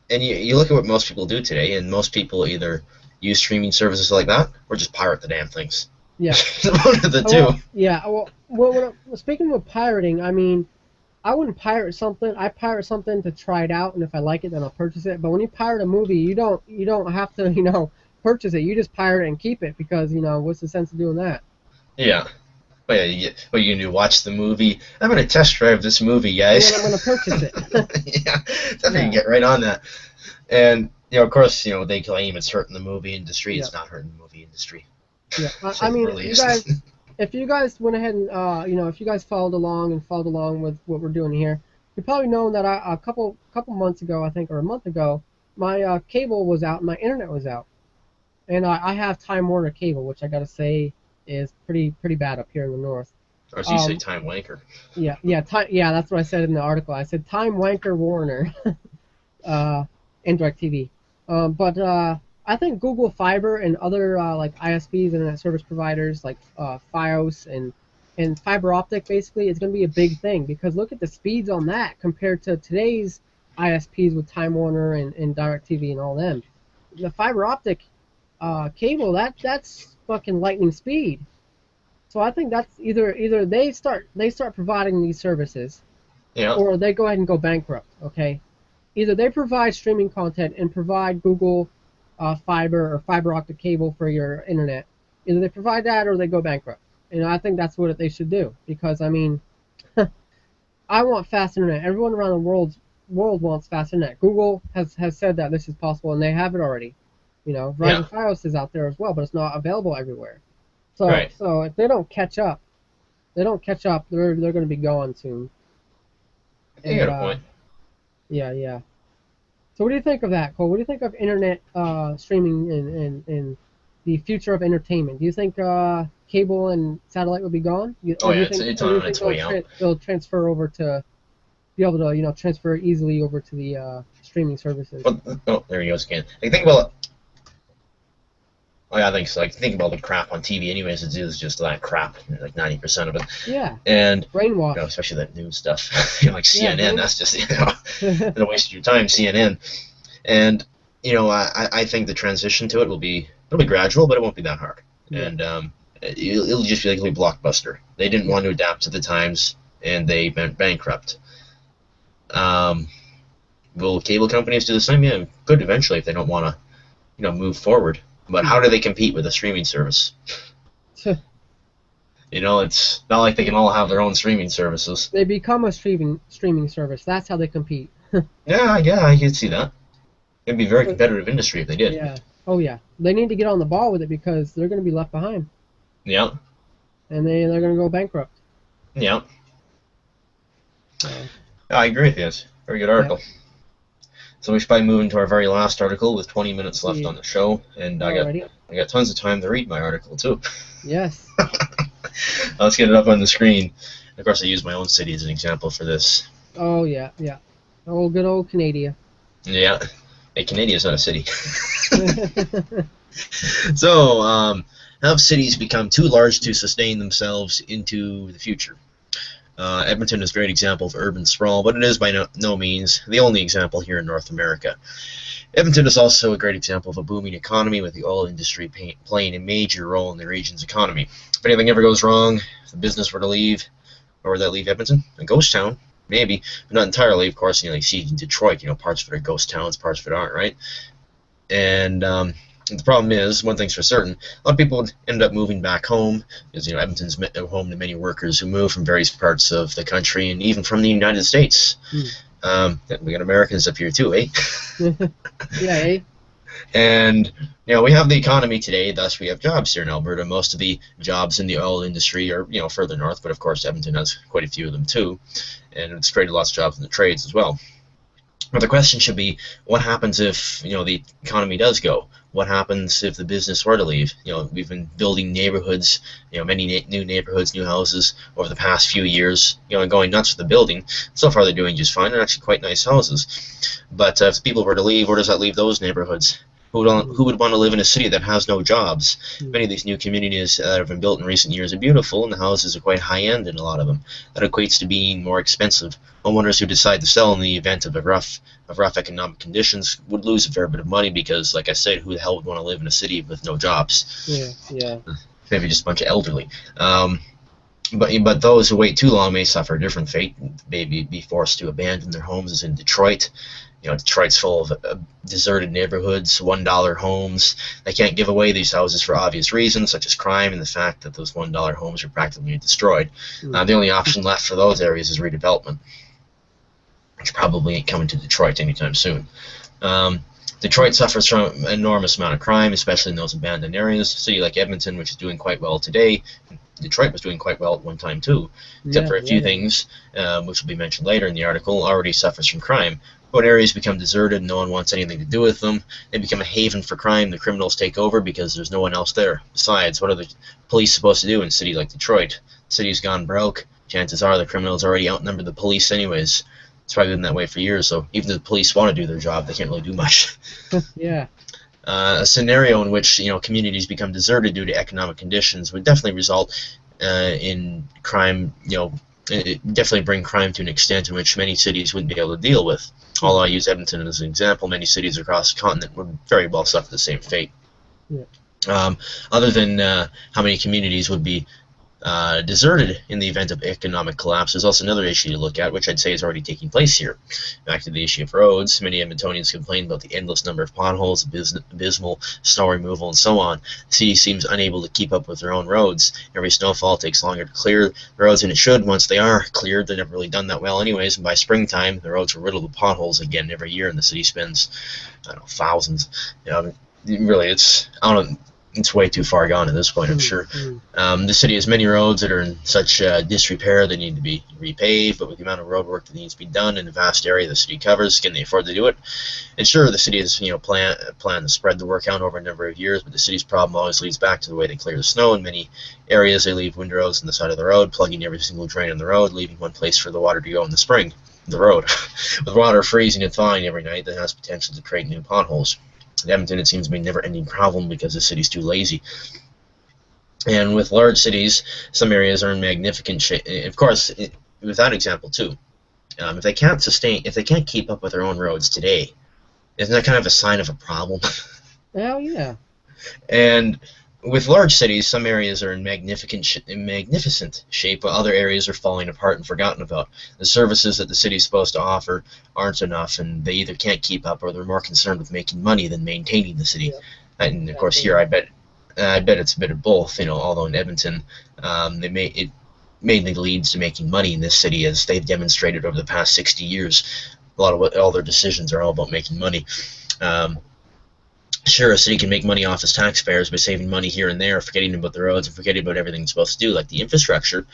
and you look at what most people do today, and most people either use streaming services like that or just pirate the damn things. Yeah. One of the two. Well, speaking of pirating, I mean, I wouldn't pirate something. I pirate something to try it out, and if I like it, then I'll purchase it. But when you pirate a movie, you don't have to purchase it. You just pirate it and keep it because what's the sense of doing that? Yeah. Well, yeah, what you gonna do? Watch the movie? I'm gonna test drive this movie, guys. And then I'm gonna purchase it. Yeah, definitely get right on that. And of course, they claim it's hurting the movie industry. It's not hurting the movie industry. Yeah, I mean, if you guys went ahead and if you guys followed along with what we're doing here, you probably know that a couple months ago, I think, or a month ago, my cable was out, and my internet was out, and I have Time Warner cable, which I gotta say is pretty bad up here in the north. Or as you say, Time Wanker. Yeah, that's what I said in the article. I said Time Wanker Warner, and DirecTV, but I think Google Fiber and other like ISPs, internet service providers like Fios and fiber optic basically is going to be a big thing because look at the speeds on that compared to today's ISPs with Time Warner and DirecTV and all them. The fiber optic cable that's fucking lightning speed. So I think that's either they start providing these services, or they go ahead and go bankrupt. Okay, either they provide streaming content and provide Google fiber or fiber optic cable for your internet. Either they provide that or they go bankrupt. And I think that's what they should do because I mean, I want fast internet. Everyone around the world wants fast internet. Google has said that this is possible and they have it already. Verizon Fios is out there as well, but it's not available everywhere. So if they don't catch up, they're going to be gone soon. You got a point. Yeah. So what do you think of that, Cole? What do you think of internet streaming and the future of entertainment? Do you think cable and satellite will be gone? It's on its way out. They'll transfer over to be able to transfer easily over to the streaming services. Oh, there he goes again. Think about. Oh yeah, I think so. Think about the crap on TV. Anyways, it is just that crap. Like 90% of it. Yeah. And brainwash. Especially that news stuff. Like CNN. That's just a waste of your time. CNN. And I think the transition to it'll be gradual, but it won't be that hard. Yeah. And it'll just be like a blockbuster. They didn't want to adapt to the times, and they went bankrupt. Will cable companies do the same? Yeah, could eventually if they don't want to, move forward. But how do they compete with a streaming service? It's not like they can all have their own streaming services. They become a streaming service. That's how they compete. Yeah, I can see that. It'd be a very competitive industry if they did. Yeah. Oh yeah. They need to get on the ball with it because they're going to be left behind. Yeah. And they're going to go bankrupt. Yeah. I agree with you. It's a very good article. Yeah. So we should probably move into our very last article with 20 minutes left on the show, and I got tons of time to read my article too. Yes. Let's get it up on the screen. Of course, I use my own city as an example for this. Oh yeah. Oh, good old Canada. Yeah. Hey, Canada is not a city. So, have cities become too large to sustain themselves into the future? Edmonton is a great example of urban sprawl, but it is by no means the only example here in North America. Edmonton is also a great example of a booming economy, with the oil industry playing a major role in the region's economy. If anything ever goes wrong, if the business were to leave, where would that leave Edmonton? A ghost town, maybe, but not entirely. Of course, you see in Detroit, parts of it are ghost towns, parts of it aren't, right? And the problem is, one thing's for certain, a lot of people would end up moving back home, because Edmonton's home to many workers who move from various parts of the country and even from the United States. We got Americans up here too, eh? Yeah, eh? And we have the economy today, thus we have jobs here in Alberta. Most of the jobs in the oil industry are further north, but of course Edmonton has quite a few of them too, and it's created lots of jobs in the trades as well. But the question should be, what happens if the economy does go? What happens if the business were to leave? We've been building neighborhoods, many new neighborhoods, new houses over the past few years, and going nuts with the building. So far they're doing just fine. They're actually quite nice houses. But if people were to leave, where does that leave those neighborhoods? Who would want to live in a city that has no jobs? Many of these new communities that have been built in recent years are beautiful, and the houses are quite high-end in a lot of them. That equates to being more expensive. Homeowners who decide to sell in the event of rough economic conditions would lose a fair bit of money because, like I said, who the hell would want to live in a city with no jobs? Yeah. Maybe just a bunch of elderly. But those who wait too long may suffer a different fate. Maybe be forced to abandon their homes, as in Detroit. Detroit's full of deserted neighborhoods, $1 homes. They can't give away these houses for obvious reasons, such as crime and the fact that those $1 homes are practically destroyed. The only option left for those areas is redevelopment, which probably ain't coming to Detroit anytime soon. Detroit suffers from an enormous amount of crime, especially in those abandoned areas. A city like Edmonton, which is doing quite well today, Detroit was doing quite well at one time too, except for a few things, which will be mentioned later in the article, already suffers from crime. When areas become deserted, no one wants anything to do with them. They become a haven for crime. The criminals take over because there's no one else there. Besides, what are the police supposed to do in a city like Detroit? The city's gone broke. Chances are the criminals already outnumber the police anyways. It's probably been that way for years, so even if the police want to do their job, they can't really do much. Yeah. A scenario in which communities become deserted due to economic conditions would definitely result in crime. It definitely bring crime to an extent in which many cities wouldn't be able to deal with. Although I use Edmonton as an example, many cities across the continent would very well suffer the same fate. Yeah. Other than how many communities would be deserted in the event of economic collapse, there's also another issue to look at, which I'd say is already taking place here. Back to the issue of roads, many Edmontonians complain about the endless number of potholes, abysmal snow removal, and so on. The city seems unable to keep up with their own roads. Every snowfall takes longer to clear the roads than it should. Once they are cleared, they're never really done that well anyways, and by springtime, the roads are riddled with potholes again every year, and the city spends, thousands. Really, it's way too far gone at this point, I'm sure. The city has many roads that are in such disrepair they need to be repaved, but with the amount of road work that needs to be done in the vast area the city covers, can they afford to do it? And sure, the city has planned to spread the work out over a number of years, but the city's problem always leads back to the way they clear the snow. In many areas, they leave windrows on the side of the road, plugging every single drain on the road, leaving one place for the water to go in the spring, the road. With water freezing and thawing every night, that has potential to create new potholes. In Edmonton, it seems to be a never-ending problem because the city's too lazy. And with large cities, some areas are in magnificent shape. Of course, with that example too, if they can't keep up with their own roads today, isn't that kind of a sign of a problem? Hell yeah. And with large cities, some areas are in magnificent shape, while other areas are falling apart and forgotten about. The services that the city is supposed to offer aren't enough, and they either can't keep up or they're more concerned with making money than maintaining the city. Yeah. And of course, here I bet it's a bit of both. Although in Edmonton, it mainly leads to making money in this city, as they've demonstrated over the past 60 years. All their decisions are all about making money. Sure, a city can make money off its taxpayers by saving money here and there, forgetting about the roads and forgetting about everything it's supposed to do, like the infrastructure.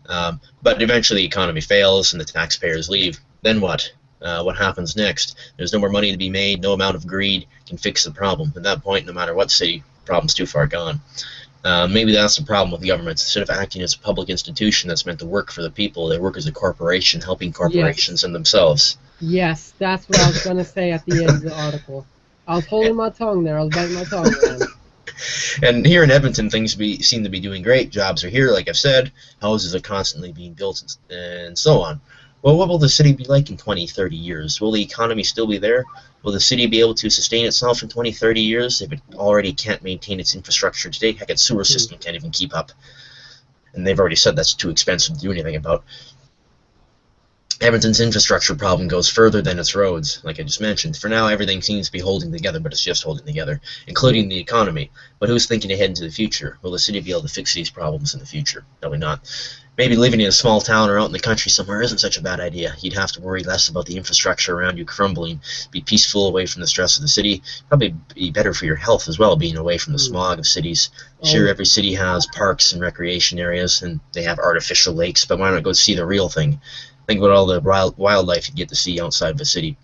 But eventually the economy fails and the taxpayers leave. Then what? What happens next? There's no more money to be made. No amount of greed can fix the problem. At that point, no matter what city, the problem's too far gone. Maybe that's the problem with governments. Instead of acting as a public institution that's meant to work for the people, they work as a corporation, helping corporations and themselves. Yes, that's what I was going to say at the end of the article. I was holding my tongue there. I was biting my tongue, man. And here in Edmonton, things seem to be doing great. Jobs are here, like I've said. Houses are constantly being built and so on. Well, what will the city be like in 20, 30 years? Will the economy still be there? Will the city be able to sustain itself in 20, 30 years if it already can't maintain its infrastructure today? Heck, its sewer system can't even keep up. And they've already said that's too expensive to do anything about. Edmonton's infrastructure problem goes further than its roads, like I just mentioned. For now, everything seems to be holding together, but it's just holding together, including the economy. But who's thinking ahead into the future? Will the city be able to fix these problems in the future? Probably not. Maybe living in a small town or out in the country somewhere isn't such a bad idea. You'd have to worry less about the infrastructure around you crumbling, be peaceful away from the stress of the city. Probably be better for your health as well, being away from the smog of cities. Sure, every city has parks and recreation areas, and they have artificial lakes, but why not go see the real thing? Think about all the wildlife you get to see outside of a city.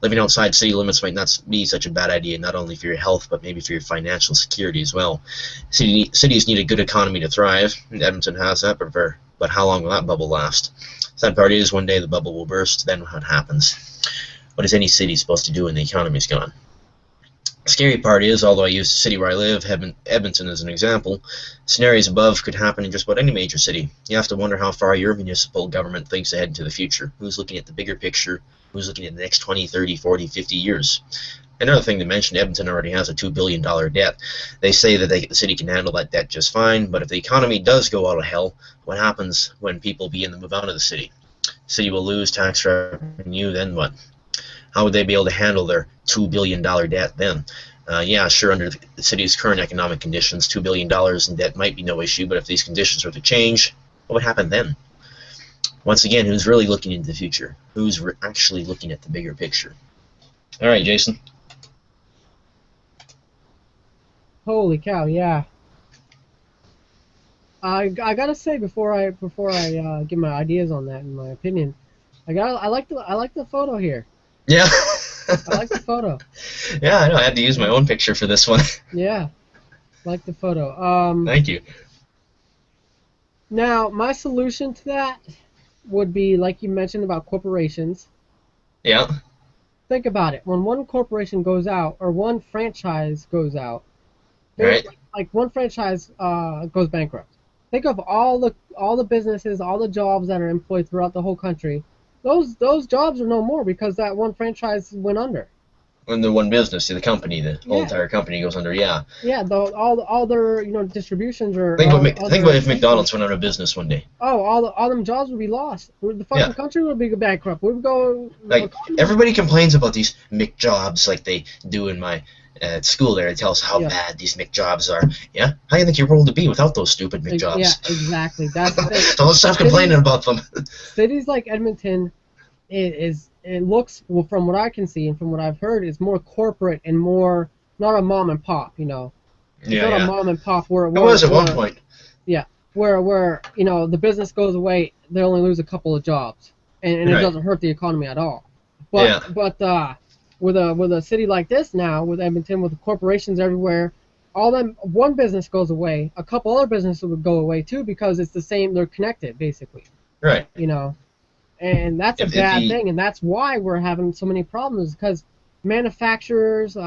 Living outside city limits might not be such a bad idea, not only for your health, but maybe for your financial security as well. Cities need a good economy to thrive, and Edmonton has that, but how long will that bubble last? Sad part is, one day the bubble will burst, then what happens? What is any city supposed to do when the economy's gone? The scary part is, although I use the city where I live, Edmonton as an example, scenarios above could happen in just about any major city. You have to wonder how far your municipal government thinks ahead into the future. Who's looking at the bigger picture? Who's looking at the next 20, 30, 40, 50 years? Another thing to mention, Edmonton already has a $2 billion debt. They say that the city can handle that debt just fine, but if the economy does go out of hell, what happens when people begin to move out of the city? The city will lose tax revenue, then what? How would they be able to handle their $2 billion debt then? Yeah, sure, under the city's current economic conditions, $2 billion in debt might be no issue, but if these conditions were to change, what would happen then? Once again, who's really looking into the future? Who's actually looking at the bigger picture? All right, Jason. Holy cow! Yeah. I gotta say before I give my ideas on that and my opinion, I like the photo here. Yeah. I like the photo. Yeah, I know. I had to use my own picture for this one. Yeah, like the photo. Thank you. Now, my solution to that would be, like you mentioned about corporations. Yeah. Think about it. When one corporation goes out, or one franchise goes out, Right. like one franchise goes bankrupt. Think of all the businesses, all the jobs that are employed throughout the whole country. Those jobs are no more because that one franchise went under. When the one business, the company, the whole entire company goes under, yeah. Yeah, all their distributions are. Think about if McDonald's went out of business one day. Oh, all them jobs would be lost. The fucking country would be bankrupt. We'd go. Like everybody complains about these McJobs, like they do in my at school there. They tell us how bad these McJobs are. Yeah, how do you think your world would be without those stupid McJobs? Yeah, exactly. That's the thing. Don't stop complaining about them. Cities like Edmonton, it looks, well, from what I can see and from what I've heard, is more corporate and more not a mom and pop. It's not a mom and pop where it was at one point. Yeah, where the business goes away, they only lose a couple of jobs, and it doesn't hurt the economy at all. But with a city like this now, with Edmonton, with the corporations everywhere, one business goes away, a couple other businesses would go away too because it's the same. They're connected basically. Right. And that's a bad thing, and that's why we're having so many problems because manufacturers,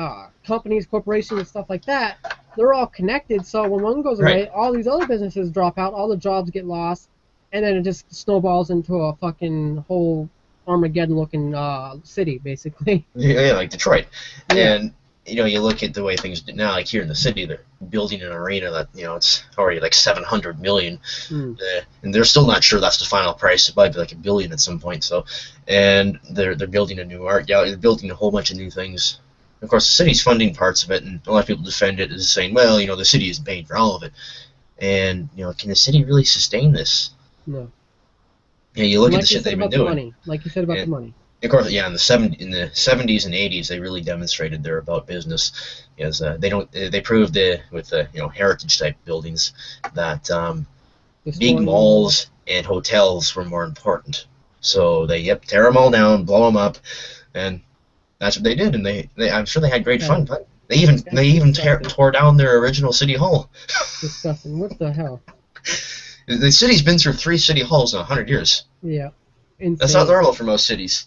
companies, corporations, and stuff like that, they're all connected. So when one goes away, all these other businesses drop out, all the jobs get lost, and then it just snowballs into a fucking whole Armageddon-looking city, basically. Yeah, like Detroit. Yeah. And you look at the way things do now, like here in the city, they're building an arena that it's already like $700 million, and they're still not sure that's the final price. It might be like $1 billion at some point. So, and they're building a new art gallery. They're building a whole bunch of new things. Of course, the city's funding parts of it, and a lot of people defend it as saying, well, the city isn't paying for all of it. And can the city really sustain this? No. Yeah, you look at the shit they've been doing. Money. Like you said about the money. Of course, yeah. In the 70s and 80s, they really demonstrated they're about business, because they proved with heritage type buildings that big malls and hotels were more important. So they tear them all down, blow them up, and that's what they did. And they I'm sure they had great fun. But they even tore down their original city hall. Disgusting. What the hell? The city's been through 3 city halls in 100 years. Yeah. Insane. That's not normal for most cities.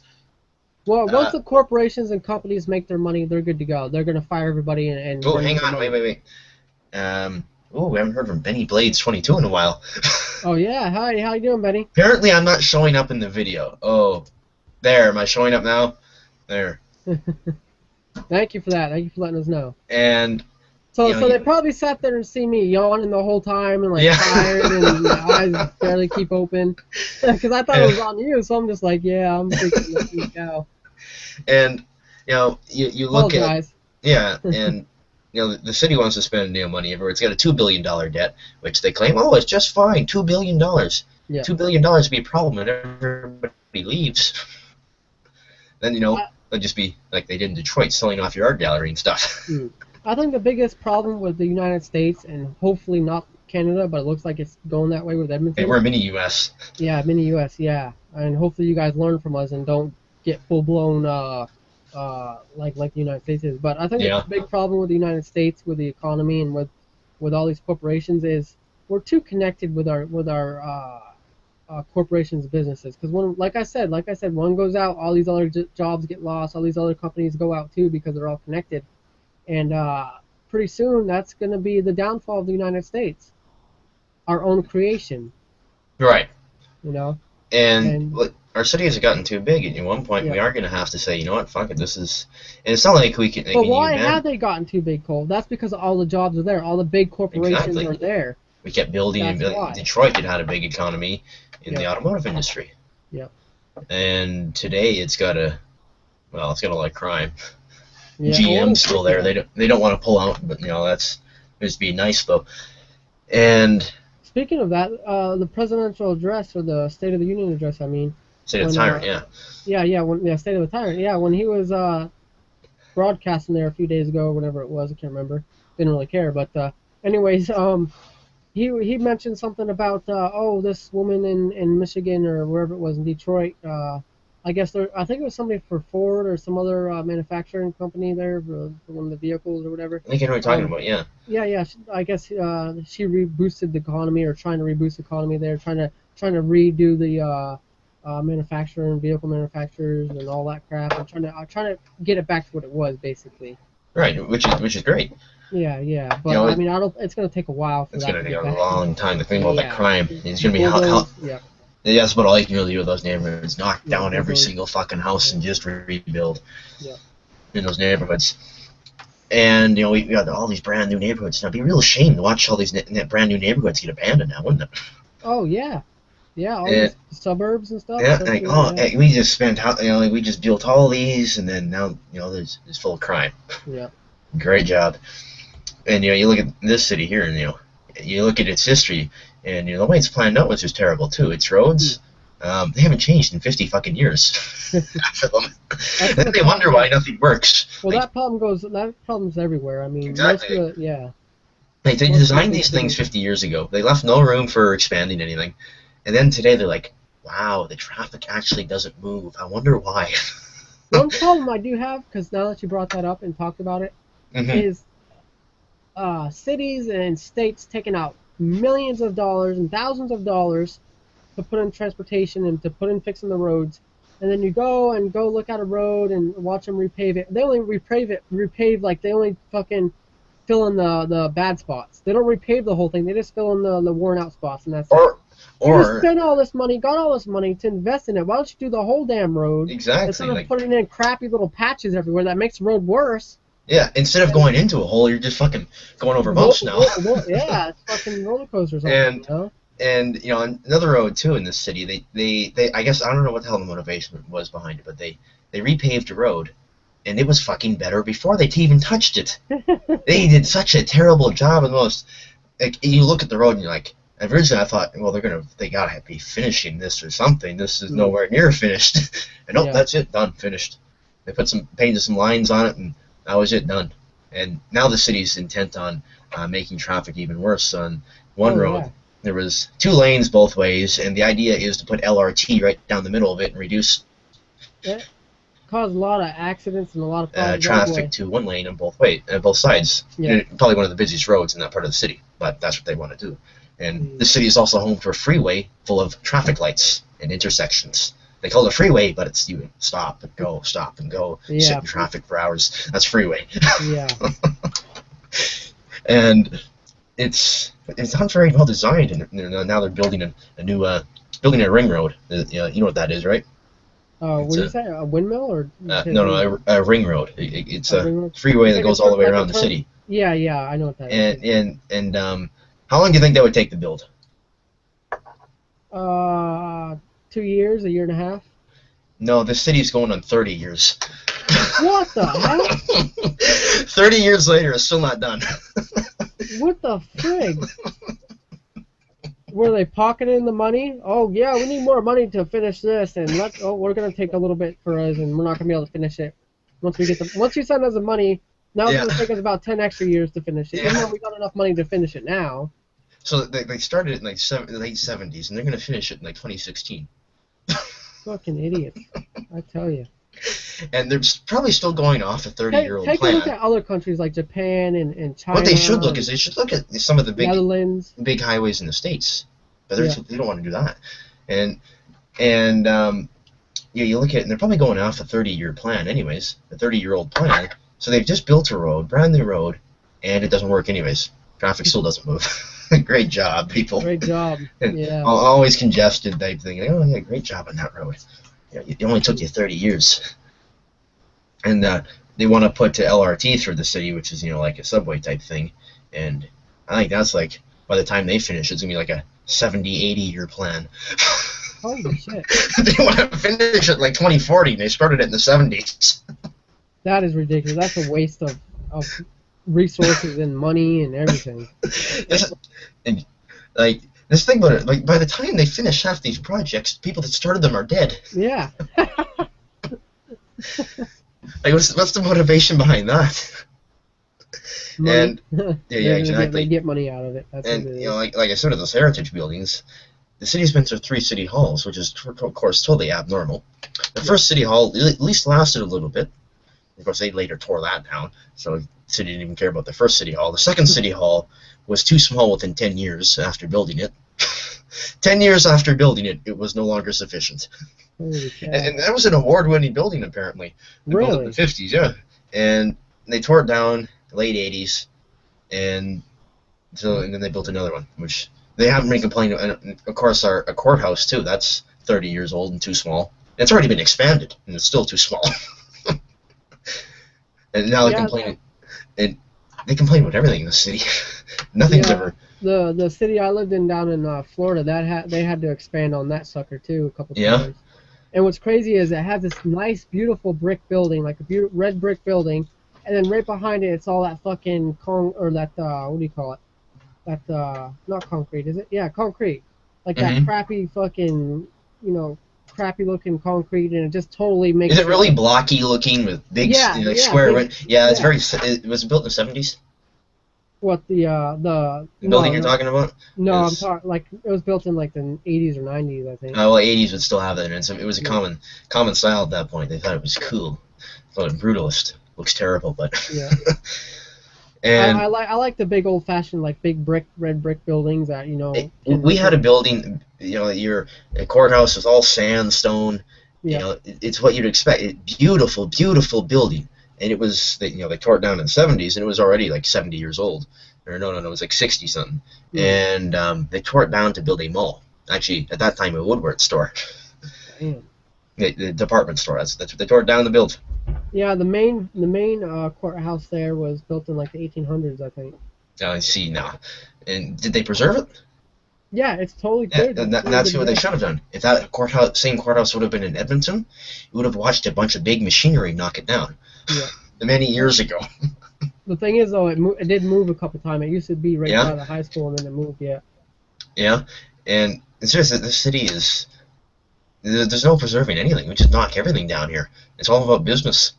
Well, once the corporations and companies make their money, they're good to go. They're going to fire everybody and hang on, wait. Oh, we haven't heard from Benny Blades 22 in a while. Oh yeah, hi, how you doing, Benny? Apparently, I'm not showing up in the video. Oh, there. Am I showing up now? There. Thank you for that. Thank you for letting us know. And So, you know, so they probably sat there and see me yawning the whole time and like Yeah. tired and my eyes barely keep open because I thought it was on you. So I'm just like, yeah, I'm freaking the freak out. And you look at Apologize. and the city wants to spend money everywhere. It's got a $2 billion debt, which they claim, oh, it's just fine, $2 billion. Yeah. $2 billion would be a problem and everybody leaves. Then it'll just be like they did in Detroit, selling off your art gallery and stuff. I think the biggest problem with the United States, and hopefully not Canada, but it looks like it's going that way with Edmonton. Hey, we're mini U.S. Yeah, mini U.S. Yeah, and hopefully you guys learn from us and don't get full blown like the United States is. But I think the big problem with the United States, with the economy and with all these corporations, is we're too connected with our corporations, businesses. Because when, like I said, one goes out, all these other jobs get lost, all these other companies go out too because they're all connected. And pretty soon, that's going to be the downfall of the United States. Our own creation. Right. You know? And look, our cities have gotten too big, and at one point we are going to have to say, you know what, fuck it, this is... And it's not like we can... But why have they gotten too big, Cole? That's because all the jobs are there. All the big corporations are there. We kept building and building. Detroit had a big economy in the automotive industry. Yep. And today it's got a lot of crime. Yeah, GM's still there. They don't want to pull out, but that's just being nice though. And speaking of that, the presidential address, or the State of the Union address, I mean. State of the Tyrant, State of the Tyrant. Yeah, when he was broadcasting there a few days ago, or whatever it was, I can't remember. Didn't really care, but anyways, he mentioned something about this woman in Michigan or wherever it was in Detroit. I guess I think it was somebody for Ford or some other manufacturing company there for one of the vehicles or whatever. I think you know what you're talking about, yeah. Yeah. I guess she reboosted the economy, or trying to reboost the economy there, trying to redo the manufacturing, vehicle manufacturers, and all that crap, and trying to get it back to what it was basically. Right, which is great. Yeah, but I mean, it's going to take a while for that. It's going to take a long time. The thing about that crime is going to be how that's about all you can really do with those neighborhoods. Knock down every single fucking house and just rebuild in those neighborhoods. And we got all these brand new neighborhoods. Now, it'd be a real shame to watch all these brand new neighborhoods get abandoned now, wouldn't it? Oh yeah, all these suburbs and stuff. Yeah, we just spent we just built all these, and then now it's full of crime. Yeah. Great job. And you look at this city here, and you look at its history, and the way it's planned out was just terrible too. Its roads, they haven't changed in 50 fucking years. Then they wonder why nothing works. Well, that problem's everywhere. I mean, exactly. They Most designed these things 50 years ago. They left no room for expanding anything, and then today they're like, wow, the traffic actually doesn't move. I wonder why. One problem I do have, because now that you brought that up and talked about it, is cities and states taking out millions of dollars and thousands of dollars to put in transportation and to put in fixing the roads, and then you go look at a road and watch them repave it. They only repave like they only fucking fill in the bad spots. They don't repave the whole thing. They just fill in the worn out spots, and that's it. You spend all this money, got all this money to invest in it. Why don't you do the whole damn road? Exactly. Instead of putting in crappy little patches everywhere that makes the road worse. Yeah, instead of going into a hole, you're just fucking going over bumps now. Yeah, it's fucking roller coasters. And another road too in this city, they I guess I don't know what the hell the motivation was behind it, but they repaved the road, and it was fucking better before they even touched it. They did such a terrible job. And you look at the road and you're like, originally I thought, well, they gotta be finishing this or something. This is nowhere near finished. And that's it, done, finished. They painted some lines on it, and that was it, done. And now the city's intent on making traffic even worse. On one road, there was 2 lanes both ways, and the idea is to put LRT right down the middle of it and reduce caused a lot of accidents and a lot of traffic to 1 lane on both sides. Yeah. Probably one of the busiest roads in that part of the city, but that's what they want to do. And the city is also home to a freeway full of traffic lights and intersections. They call it a freeway, but it's you stop and go, sit in traffic for hours. That's freeway. Yeah. And it's not very well designed, and now they're building a new building a ring road. You know what that is, right? What It's do you say? A windmill or did you say no, ring road? no, a ring road. It's A a ring road? freeway It's that like a goes all the way like a around the turn. city. Yeah, yeah, I know what that is. And how long do you think that would take to build? Yeah. 2 years, a year and a half. No, the city's going on 30 years. What the hell? 30 years later, it's still not done. What the frig? Were they pocketing the money? Oh yeah, we need more money to finish this, and we're gonna take a little bit for us, and we're not gonna be able to finish it once you send us the money. Now it's Yeah. gonna take us about 10 extra years to finish it, even Yeah. though we got enough money to finish it now. So they started it in like late 70s, and they're going to finish it in like 2016. Fucking idiots, I tell you. And they're probably still going off a 30-year-old Take a look plan. at other countries like Japan and China. What they should look is they should look at some of the Netherlands. big highways in the States. But Yeah. they don't want to do that. And yeah, you look at it, and they're probably going off a 30-year plan anyways, a 30-year-old plan. So they've just built a road, brand new road, and it doesn't work anyways. Traffic still doesn't move. Great job, people. Great job. And Yeah. always congested type thing. Oh yeah, great job on that road. Yeah, it only took you 30 years. And they want to put the LRT through the city, which is like a subway type thing. And I think that's like, by the time they finish, it's gonna be like a 70, 80-year plan. Holy shit. They want to finish it like 2040. And they started it in the 70s. That is ridiculous. That's a waste of resources and money and everything. And like, this thing about it, like, by the time they finish half these projects, people that started them are dead. Yeah. Like, what's the motivation behind that? Money. And yeah, exactly. They get money out of it. That's And what it is. like I said, of those heritage buildings, the city's been through 3 city halls, which is of course totally abnormal. The first city hall at least lasted a little bit. Of course, they later tore that down, so the city didn't even care about the first city hall. The second city hall was too small within 10 years after building it. 10 years after building it, it was no longer sufficient. Holy shit. And that was an award-winning building, apparently. They built it in the 50s, yeah. And they tore it down late 80s, and then they built another one, which they haven't been complaining. And of course, a courthouse too. That's 30 years old and too small. It's already been expanded, and it's still too small. And now they're complaining. And they complain about everything in the city. Nothing's ever. The city I lived in down in Florida, they had to expand on that sucker too a couple times. And what's crazy is it has this nice, beautiful brick building, like a red brick building, and then right behind it, it's all that fucking what do you call it? That not concrete, is it? Yeah, concrete. Like that crappy fucking, crappy looking concrete, and it just totally makes. Is it really blocky looking with big, square? It's very. It was built in the 70s. What the building you're talking about? No, I'm talking like it was built in like the 80s or 90s, I think. Oh, well, 80s would still have that, and so it was a common style at that point. They thought it was cool. Thought it brutalist. Looks terrible, but. Yeah. And I like the big old fashioned like big red brick buildings that we had a building, a courthouse was all sandstone. Yeah. It's what you'd expect. Beautiful building, and it was they tore it down in the 70s, and it was already like 70 years old, or no, it was like 60 something, and they tore it down to build a mall. Actually, at that time, a Woodward store. Damn. The department store. That's what they tore it down to build. Yeah, the main courthouse there was built in like the 1800s, I think. I see now. And did they preserve it? Yeah, it's totally good. And that's what they should have done. If that same courthouse would have been in Edmonton, you would have watched a bunch of big machinery knock it down. Yeah. Many years ago. The thing is, though, it did move a couple times. It used to be right by the high school, and then it moved. Yeah. Yeah, and it's just that the city is. There's no preserving anything. We just knock everything down here. It's all about business.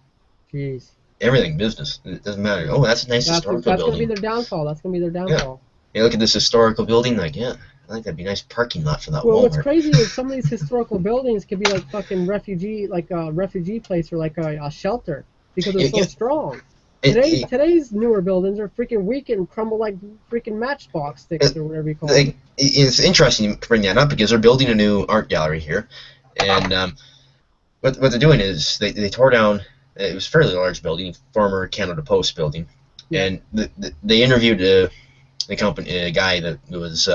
Jeez. Everything business. It doesn't matter. Oh, that's a nice historical building. That's gonna be their downfall. That's gonna be their downfall. Yeah. Look at this historical building. Like, I think that'd be a nice parking lot for that Walmart. Well, what's crazy is some of these historical buildings could be like fucking refugee place or like a shelter because they're so strong. Today's newer buildings are freaking weak and crumble like freaking matchbox sticks or whatever you call it. It's interesting you bring that up because they're building a new art gallery here, and what they're doing is they tore down. It was a fairly large building, former Canada Post building, and they interviewed the company, a guy that was,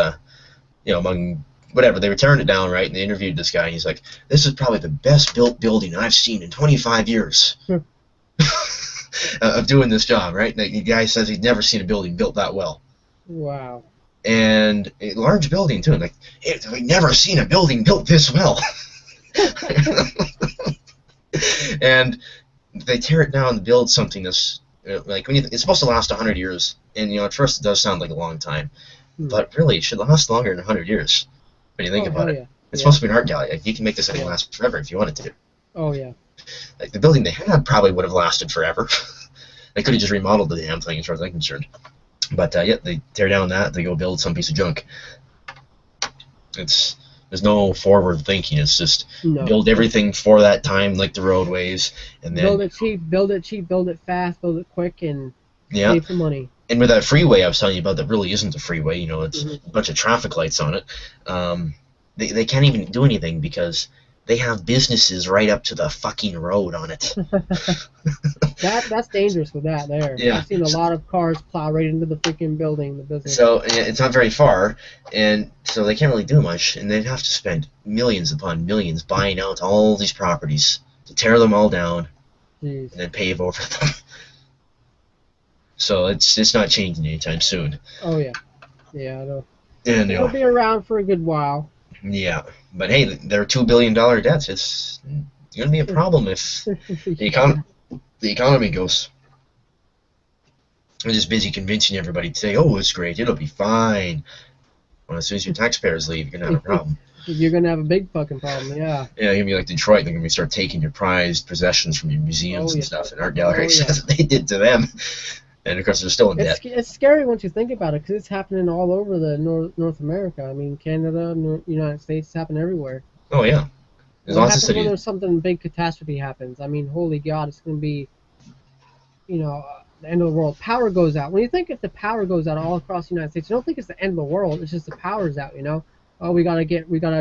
among whatever, they were tearing it down, right? And they interviewed this guy, and he's like, "This is probably the best built building I've seen in 25 years of doing this job," right? And the guy says he'd never seen a building built that well. Wow. And a large building too. Like, we've never seen a building built this well. And they tear it down to build something that's like it's supposed to last 100 years, and at first it does sound like a long time, but really it should last longer than 100 years when you think about it. Yeah. It's supposed to be an art gallery. Like, you can make this thing last forever if you wanted to. Oh yeah. Like, the building they had probably would have lasted forever. They could have just remodeled the damn thing, as far as I'm concerned. But yeah, they tear down that, they go build some piece of junk. There's no forward thinking. It's just build everything for that time, like the roadways, and then build it cheap, build it fast, build it quick, and save some money. And with that freeway I was telling you about, that really isn't a freeway. It's a bunch of traffic lights on it. They can't even do anything because they have businesses right up to the fucking road on it. That's dangerous with that there. Yeah. I've seen a lot of cars plow right into the freaking building, the business. So it's not very far, and so they can't really do much, and they'd have to spend millions upon millions buying out all these properties to tear them all down. Jeez. And then pave over them. So it's not changing anytime soon. Oh yeah. Yeah, it'll be around for a good while. Yeah, but hey, they're $2 billion debts. It's going to be a problem if the economy goes. I'm just busy convincing everybody to say, "Oh, it's great, it'll be fine." Well, as soon as your taxpayers leave, you're going to have a problem. You're going to have a big fucking problem, yeah. Yeah, you're going to be like Detroit. They're going to start taking your prized possessions from your museums and stuff and art galleries. That's what they did to them. And of course, they're still in debt. It's scary once you think about it, because it's happening all over the North America. I mean, Canada, United States, it's happening everywhere. Oh yeah, there's lots of cities. When there's something big catastrophe happens, I mean, holy God, it's going to be, the end of the world. Power goes out. When you think if the power goes out all across the United States, you don't think it's the end of the world. It's just the power's out. Oh, we gotta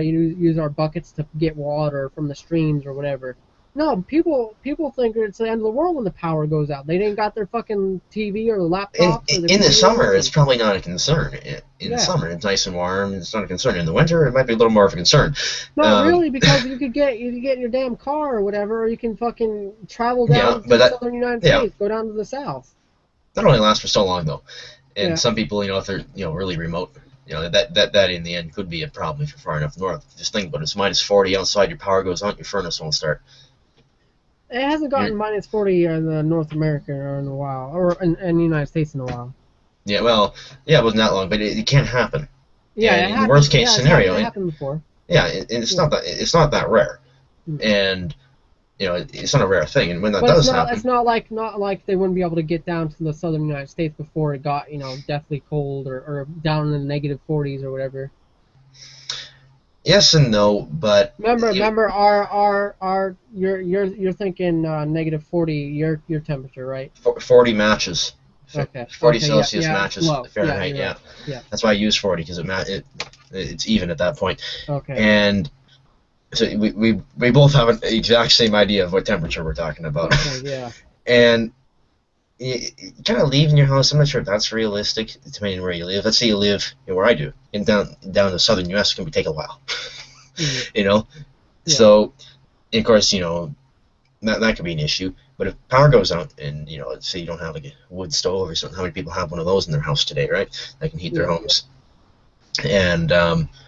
use our buckets to get water from the streams or whatever. No, people think it's the end of the world when the power goes out. They ain't got their fucking TV or laptop. In the summer, it's probably not a concern. In the summer, it's nice and warm. It's not a concern. In the winter, it might be a little more of a concern. Not really, because you could get in your damn car or whatever, or you can fucking travel down to the southern United States, go down to the south. That only lasts for so long, though. And some people, if they're really remote, that in the end could be a problem if you're far enough north. Just think about it. It's minus 40 outside. Your power goes on. Your furnace won't start. It hasn't gotten minus 40 in North America in a while, or in the United States in a while. Yeah, well, it wasn't that long, but it can't happen. Yeah, and in the worst case scenario, it happened before. Yeah, it's not that rare, and it's not a rare thing. And when that does happen, it's not like they wouldn't be able to get down to the southern United States before it got deathly cold or down in the negative 40s or whatever. Yes and no, but remember, you're thinking negative 40 your temperature, right? 40 matches. Okay. 40 Celsius matches Fahrenheit. Yeah. That's why I use 40 because it's even at that point. Okay. And so we both have the exact same idea of what temperature we're talking about. Okay, yeah. And you kind of leaving your house. I'm not sure if that's realistic, depending on where you live. Let's say you live where I do, down in the southern U.S. It can take a while. Yeah. So of course that could be an issue. But if power goes out and let's say you don't have like a wood stove or something, how many people have one of those in their house today, right? That can heat their homes. And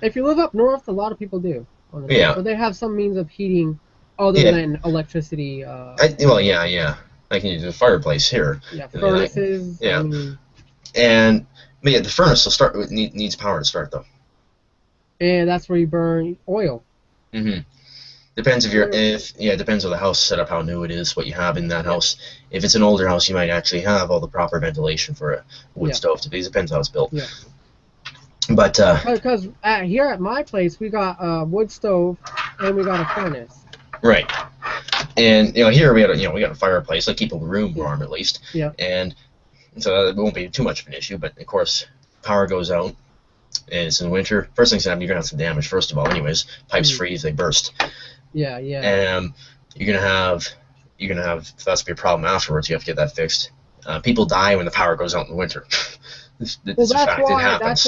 if you live up north, a lot of people do. Yeah. But they have some means of heating other than electricity. I can use a fireplace here. Yeah, furnaces. And the furnace will start. Needs power to start though. And that's where you burn oil. Mm-hmm. Depends depends on the house setup, how new it is, what you have in that house. If it's an older house, you might actually have all the proper ventilation for a wood stove. It depends how it's built. Yeah. But because here at my place, we got a wood stove and we got a furnace. Right. And here we got a fireplace, like keep the room warm at least. Yeah. And so it won't be too much of an issue. But of course, power goes out, and it's in the winter. First thing's happening, you're gonna have some damage. First of all, anyways, pipes freeze, they burst. Yeah. And you're gonna have that's be a problem afterwards. You have to get that fixed. People die when the power goes out in the winter. Well, It's a fact. It happens.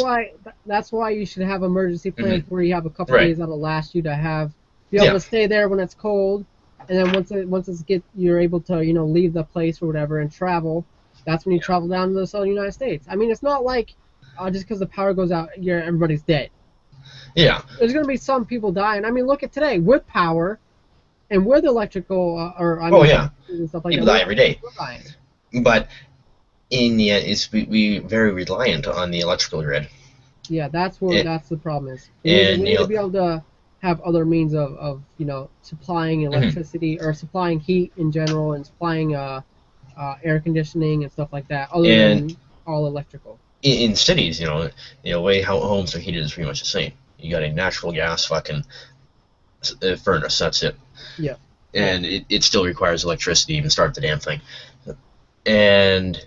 that's why you should have emergency plans where you have a couple Right. days that'll last you to be able Yeah. to stay there when it's cold, and then you're able to leave the place or whatever and travel. That's when you travel down to the southern United States. I mean, it's not like just because the power goes out, everybody's dead. Yeah. There's gonna be some people dying. I mean, look at today with power and with electrical Yeah. and stuff like People that. die every day. We're dying. But in the end, we very reliant on the electrical grid. Yeah, that's the problem is. We need to be able to have other means of supplying electricity or supplying heat in general and supplying air conditioning and stuff like that, other than all electrical. In cities, the way how homes are heated is pretty much the same. You got a natural gas fucking furnace. That's it. Yeah. And it still requires electricity to even start the damn thing. And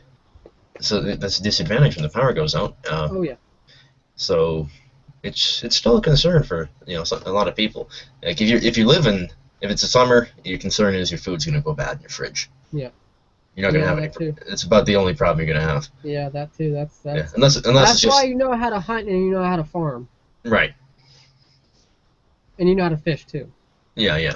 so that's a disadvantage when the power goes out. Oh yeah. So it's still a concern for a lot of people. Like if it's a summer, your concern is your food's gonna go bad in your fridge. Yeah. You're not gonna have any. It's about the only problem you're gonna have. Yeah, that too. That's unless that's why you know how to hunt and you know how to farm. Right. And you know how to fish too. Yeah.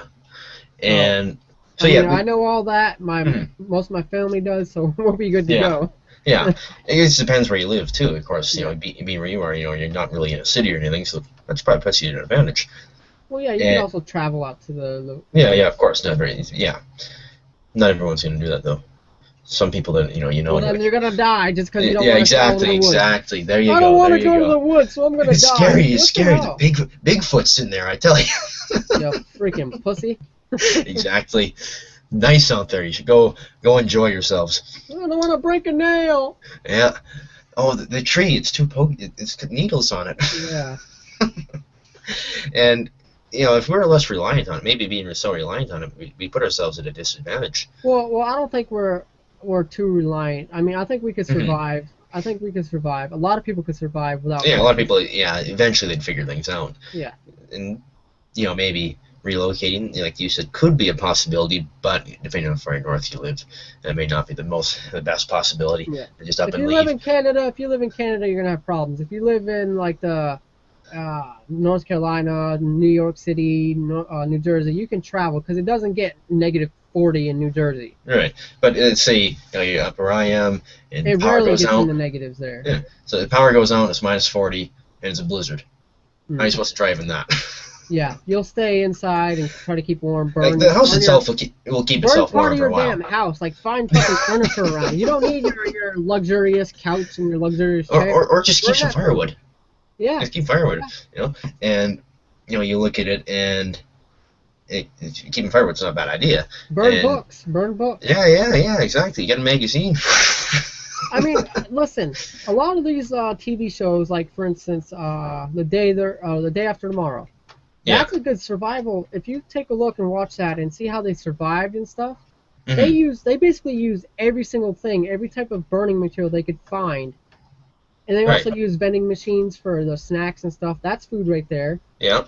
And I know all that. Most of my family does, so we'll be good to go. Yeah, it just depends where you live too. Of course, being where you are, you're not really in a city or anything, so that's probably puts you at an advantage. Well, yeah, you can also travel out to the. Yeah, of course, not very easy. Yeah, not everyone's gonna do that though. Some people that Well, then you're gonna die just because you don't. Yeah, exactly. There you go. I don't want to go to the woods, so I'm gonna die. It's scary. The Bigfoot's in there, I tell you. You freaking pussy. Exactly. Nice out there. You should go enjoy yourselves. I don't want to break a nail. Yeah. Oh, the tree. It's too pokey. It's got needles on it. Yeah. And if we're less reliant on it, maybe being so reliant on it, we put ourselves at a disadvantage. Well, I don't think we're too reliant. I mean, I think we could survive. I think we could survive. A lot of people could survive without. Yeah, a lot of people. Yeah, eventually they'd figure things out. Yeah. And maybe relocating, like you said, could be a possibility, but depending on how far north you live, that may not be the best possibility. Yeah. Just up if and you leave. Live in Canada, if you live in Canada, you're gonna have problems. If you live in like the North Carolina, New York City, New Jersey, you can travel because it doesn't get -40 in New Jersey. Right, but let's say you're up where I am, and it power rarely goes gets out. in the negatives there. Yeah, so the power goes out, it's -40, and it's a blizzard. How are you supposed to drive in that? Yeah, you'll stay inside and try to keep warm. The house itself will keep itself warm for a while. Burn part of your damn house. Like, find fucking furniture around. You don't need your luxurious couch and your luxurious chair. Or just keep some firewood. Yeah. Just keep firewood, And, you look at it, and keeping firewood's not a bad idea. Burn books. Yeah, exactly. You get a magazine. I mean, listen, a lot of these TV shows, like, for instance, The Day After Tomorrow, that's a good survival. If you take a look and watch that and see how they survived and stuff, they basically use every single thing, every type of burning material they could find. And they also use vending machines for the snacks and stuff. That's food right there. Yeah.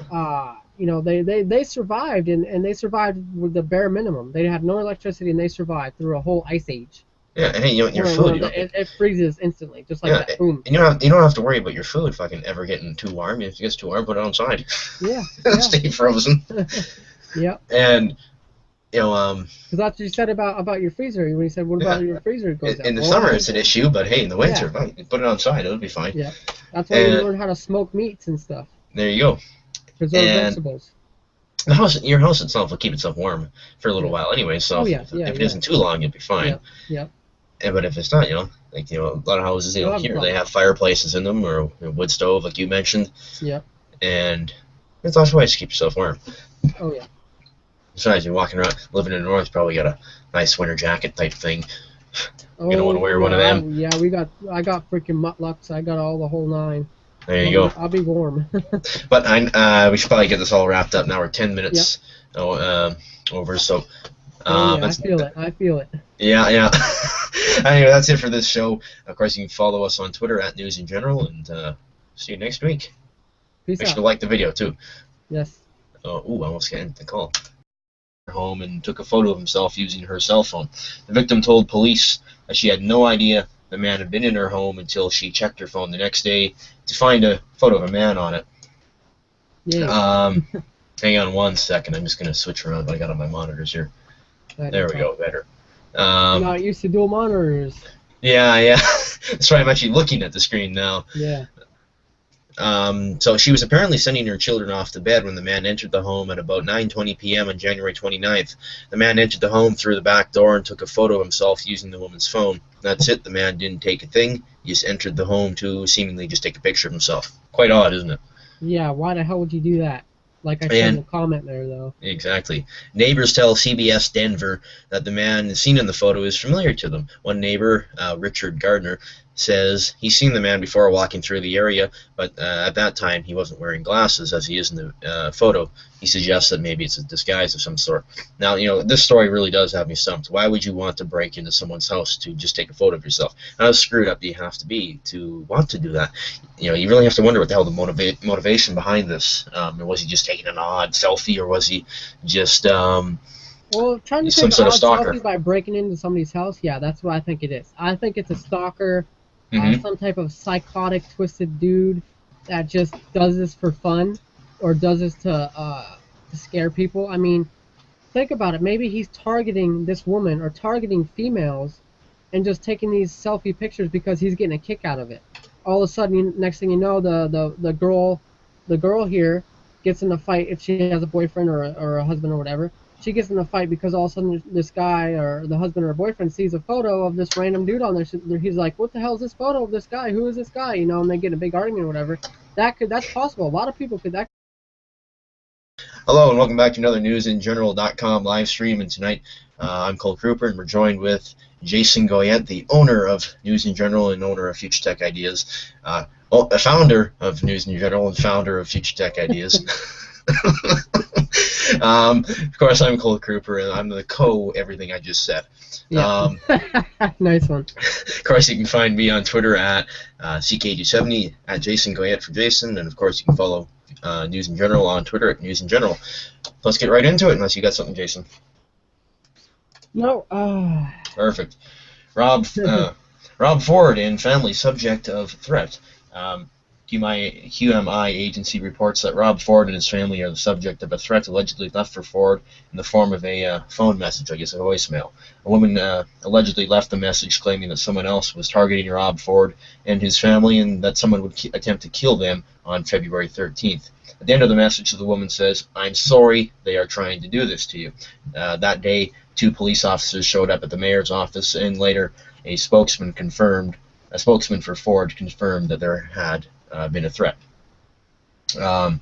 They survived, and they survived with the bare minimum. They had no electricity, and they survived through a whole ice age. Yeah, and hey, your food. It freezes instantly, just like that. Boom. And you don't have to worry about your food fucking ever getting too warm. If it gets too warm, put it outside. Yeah. Stay frozen. Yep. And because that's what you said about your freezer. When you said, "What about your freezer?" It goes in the summer, it's an issue, but hey, in the winter, put it outside. It'll be fine. Yeah. That's why you learn how to smoke meats and stuff. There you go. Preserve vegetables. Your house itself will keep itself warm for a little while anyway. So if it isn't too long, you'll be fine. Yep. But if it's not, a lot of houses, here they have fireplaces in them or a wood stove, like you mentioned. Yep. And it's lots of ways to keep yourself warm. Oh yeah. Besides, you're walking around, living in the north, probably got a nice winter jacket type thing. You don't want to wear one of them. Yeah, I got freaking muttlocks. I got all the whole nine. There you go. I'll be warm. But we should probably get this all wrapped up now. We're 10 minutes over, so. I feel it. Yeah. Anyway, that's it for this show. Of course, you can follow us on Twitter @News in General, and see you next week. Peace out. Make sure to like the video too. Yes. I almost got into the call. Home and took a photo of himself using her cell phone. The victim told police that she had no idea the man had been in her home until she checked her phone the next day to find a photo of a man on it. Yeah. Hang on one second. I'm just going to switch around what I got on my monitors here. There we go, better. Not used to dual monitors. Yeah. That's right, I'm actually looking at the screen now. Yeah. So she was apparently sending her children off to bed when the man entered the home at about 9:20 p.m. on January 29th. The man entered the home through the back door and took a photo of himself using the woman's phone. That's it. The man didn't take a thing. He just entered the home to seemingly just take a picture of himself. Quite odd, isn't it? Yeah, why the hell would you do that? Like I said in the comment there, though. Exactly. Neighbors tell CBS Denver that the man seen in the photo is familiar to them. One neighbor, Richard Gardner, says he's seen the man before walking through the area, but at that time he wasn't wearing glasses as he is in the photo. He suggests that maybe it's a disguise of some sort. Now, this story really does have me stumped. Why would you want to break into someone's house to just take a photo of yourself? How screwed up do you have to be to want to do that? You really have to wonder what the hell the motivation behind this. Was he just taking an odd selfie, or was he just well, trying to some take sort an of odd stalker selfie by breaking into somebody's house? Yeah, that's what I think it is. I think it's a stalker, some type of psychotic, twisted dude that just does this for fun, or does this to scare people. I mean, think about it. Maybe he's targeting this woman or targeting females, and just taking these selfie pictures because he's getting a kick out of it. All of a sudden, next thing you know, the girl here gets in a fight if she has a boyfriend or a husband or whatever. She gets in a fight because all of a sudden this guy or the husband or boyfriend sees a photo of this random dude on there. He's like, "What the hell is this photo of this guy? Who is this guy?" And they get in a big argument or whatever. That's possible. A lot of people could. Hello and welcome back to another newsandgeneral.com live stream, and tonight I'm Cole Cooper and we're joined with Jason Goyette, the owner of News in General and owner of Future Tech Ideas, a founder of News in General and founder of Future Tech Ideas. Of course, I'm Cole Cooper and I'm the everything I just said. Yeah. Nice one. Of course, you can find me on Twitter at CK270, at Jason Goyette for Jason, and of course you can follow News in General on Twitter at News in General. Let's get right into it, unless you got something, Jason. No. Perfect. Rob Ford and family subject of threat. QMI agency reports that Rob Ford and his family are the subject of a threat allegedly left for Ford in the form of a phone message, I guess a voicemail. A woman allegedly left the message claiming that someone else was targeting Rob Ford and his family and that someone would attempt to kill them on February 13th. At the end of the message, the woman says, "I'm sorry they are trying to do this to you." That day, 2 police officers showed up at the mayor's office, and later a spokesman for Ford confirmed that there had been a threat. Now,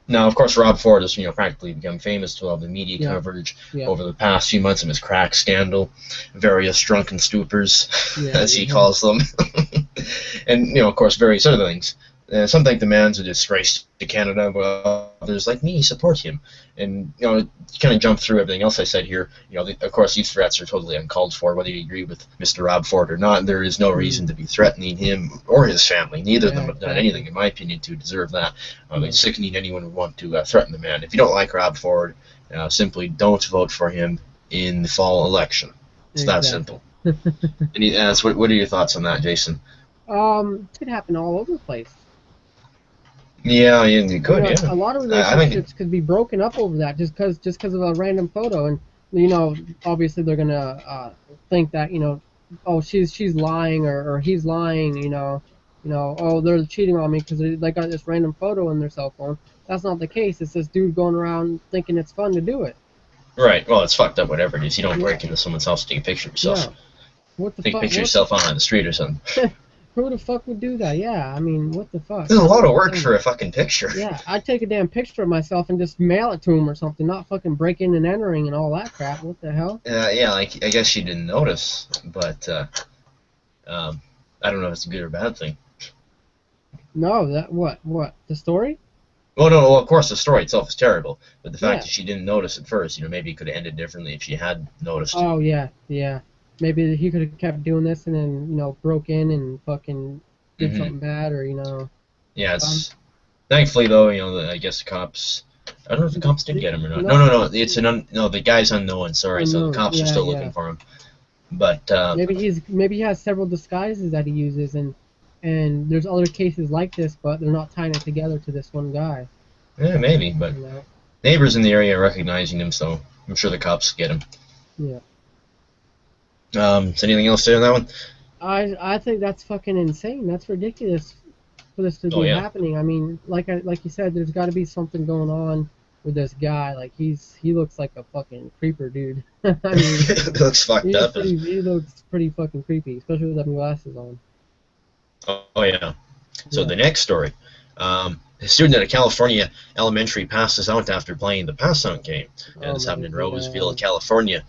of course, Rob Ford has practically become famous to all the media coverage over the past few months of his crack scandal, various drunken stupors, as he calls them, and of course, various other things. Some think the man's a disgrace to Canada, but others, like me, support him. And kind of jump through everything else I said here. Of course, these threats are totally uncalled for. Whether you agree with Mr. Rob Ford or not, there is no reason to be threatening him or his family. Neither of them have done anything, in my opinion, to deserve that. It's sickening anyone would want to threaten the man. If you don't like Rob Ford, simply don't vote for him in the fall election. It's that simple. What are your thoughts on that, Jason? It could happen all over the place. Yeah, you could. A lot of relationships could be broken up over that just because of a random photo, and obviously they're gonna think that oh, she's lying or he's lying, oh, they're cheating on me because they got this random photo in their cell phone. That's not the case. It's this dude going around thinking it's fun to do it. Right. Well, it's fucked up. Whatever it is, you don't break into someone's house to take a picture of yourself. Yeah. What the take fuck? a picture of yourself on the street or something. Who the fuck would do that? Yeah, I mean, what the fuck? There's a lot of work for a fucking picture. Yeah, I'd take a damn picture of myself and just mail it to him or something, not fucking break in and entering and all that crap. What the hell? Yeah, I guess she didn't notice, but I don't know if it's a good or bad thing. No, what? The story? Well, no, well, of course the story itself is terrible, but the fact that she didn't notice at first, maybe it could have ended differently if she had noticed. Oh, yeah. Maybe he could have kept doing this and then, broke in and fucking did something bad or, Yeah, it's... Thankfully, though, I guess the cops... I don't know if the cops did get him or not. No, it's the guy's unknown, sorry, so the cops are still looking for him. But maybe he has several disguises that he uses, and there's other cases like this, but they're not tying it together to this one guy. yeah, maybe. But You know? neighbors in the area are recognizing him, so I'm sure the cops get him. Yeah. Is anything else to say on that one? I think that's fucking insane. That's ridiculous for this to Oh be yeah. happening. I mean, like you said, there's got to be something going on with this guy. Like he looks like a fucking creeper, dude. I mean, It looks fucked up. he looks pretty fucking creepy, especially with them glasses on. Oh yeah. So Yeah. the next story. A student at a California elementary passes out after playing the pass-out game. And this happened in Roseville, California.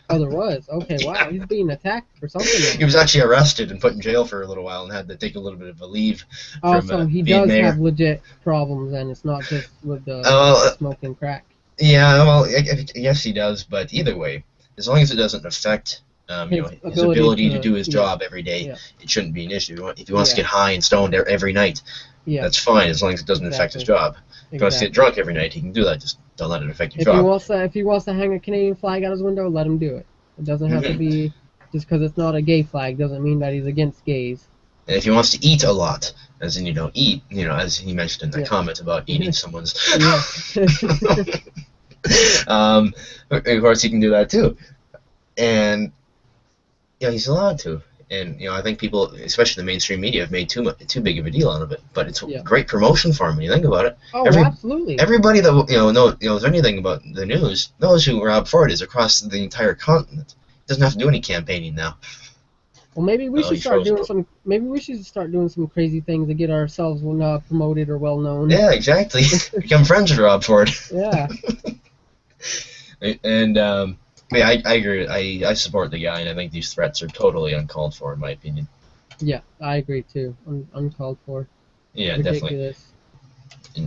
Oh, there was? Okay, wow. He's being attacked for something. He was actually arrested and put in jail for a little while and had to take a little bit of a leave. Oh, from, so he being does there. have legit problems, and it's not just with the smoking crack. Yeah, well, yes, he does, but either way, as long as it doesn't affect his ability to do his job every day, it shouldn't be an issue. If he wants to get high and stoned every night, that's fine, as long as it doesn't affect his job. If he wants to get drunk every night, he can do that. Just don't let it affect your job. If he wants to hang a Canadian flag out his window, let him do it. It doesn't have to be just because it's not a gay flag doesn't mean that he's against gays. And if he wants to eat a lot, as in eat, as he mentioned in the comment about eating someone's. Of course, he can do that too, and he's allowed to. And I think people, especially the mainstream media, have made too big of a deal out of it. But it's great promotion for him when you think about it. Oh, absolutely. Everybody that knows anything about the news knows who Rob Ford is across the entire continent. He doesn't have to do any campaigning now. Well, maybe we should start doing some. Maybe we should start doing some crazy things to get ourselves promoted or well known. Yeah, exactly. Become friends with Rob Ford. Yeah. And yeah, I agree. I support the guy, and I think these threats are totally uncalled for, in my opinion. Yeah, I agree too. Uncalled for. Yeah, ridiculous.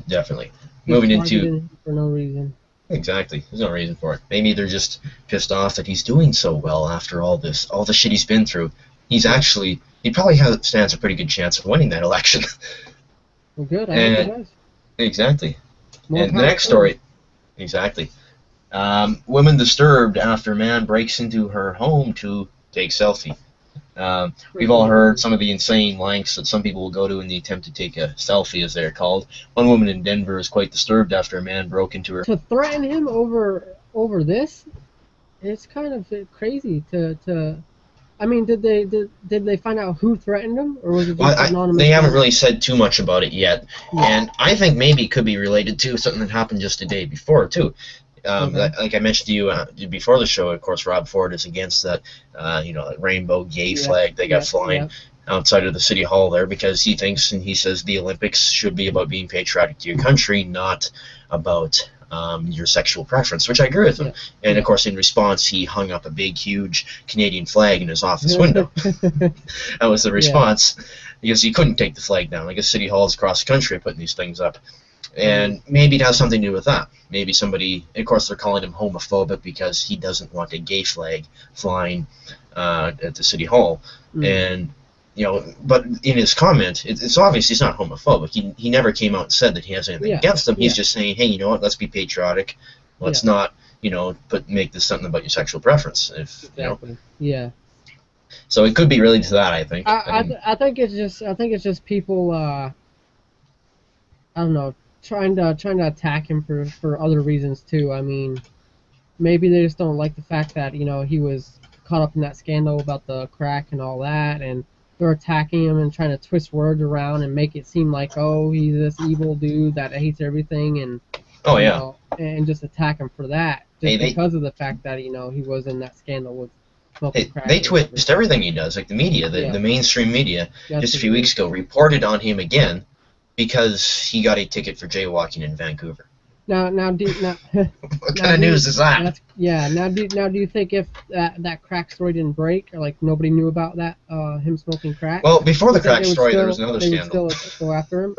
Definitely. Moving into for no reason. Exactly. There's no reason for it. Maybe they're just pissed off that he's doing so well after all the shit he's been through. He probably stands a pretty good chance of winning that election. Well, good. I hope he does. Exactly. And the next story. Exactly. Woman disturbed after man breaks into her home to take selfie. We've all heard some of the insane lengths that some people will go to in the attempt to take a selfie, as they're called. One woman in Denver is quite disturbed after a man broke into her. To threaten him over this, it's kind of crazy. I mean, did they find out who threatened him, or was it just anonymous? They haven't really said too much about it yet, and I think maybe it could be related to something that happened just the day before too. Like I mentioned to you before the show, of course, Rob Ford is against that, rainbow gay flag they got flying outside of the city hall there, because he thinks and he says the Olympics should be about being patriotic to your country, not about your sexual preference, which I agree with him. And of course, in response, he hung up a big, huge Canadian flag in his office window. That was the response, because he couldn't take the flag down. I guess city halls across the country are putting these things up. And maybe it has something to do with that. Maybe somebody, of course, they're calling him homophobic because he doesn't want a gay flag flying at the city hall. And but in his comment, it's obvious he's not homophobic. He never came out and said that he has anything against them. He's just saying, hey, you know what? Let's be patriotic. Let's not, make this something about your sexual preference. Yeah. So it could be related to that, I think. I think it's just people. I don't know, trying to attack him for other reasons too. I mean, maybe they just don't like the fact that he was caught up in that scandal about the crack and all that, and they're attacking him and trying to twist words around and make it seem like, oh, he's this evil dude that hates everything, and and just attack him for that, just because of the fact that he was in that scandal with smoking crack. They twist everything he does, like the media, the mainstream media, just a few weeks ago reported on him again because he got a ticket for jaywalking in Vancouver. Now, what kind of news is that? Now do you think if that crack story didn't break, or nobody knew about that him smoking crack? Well, before the crack story, there was another scandal. They would still go after him.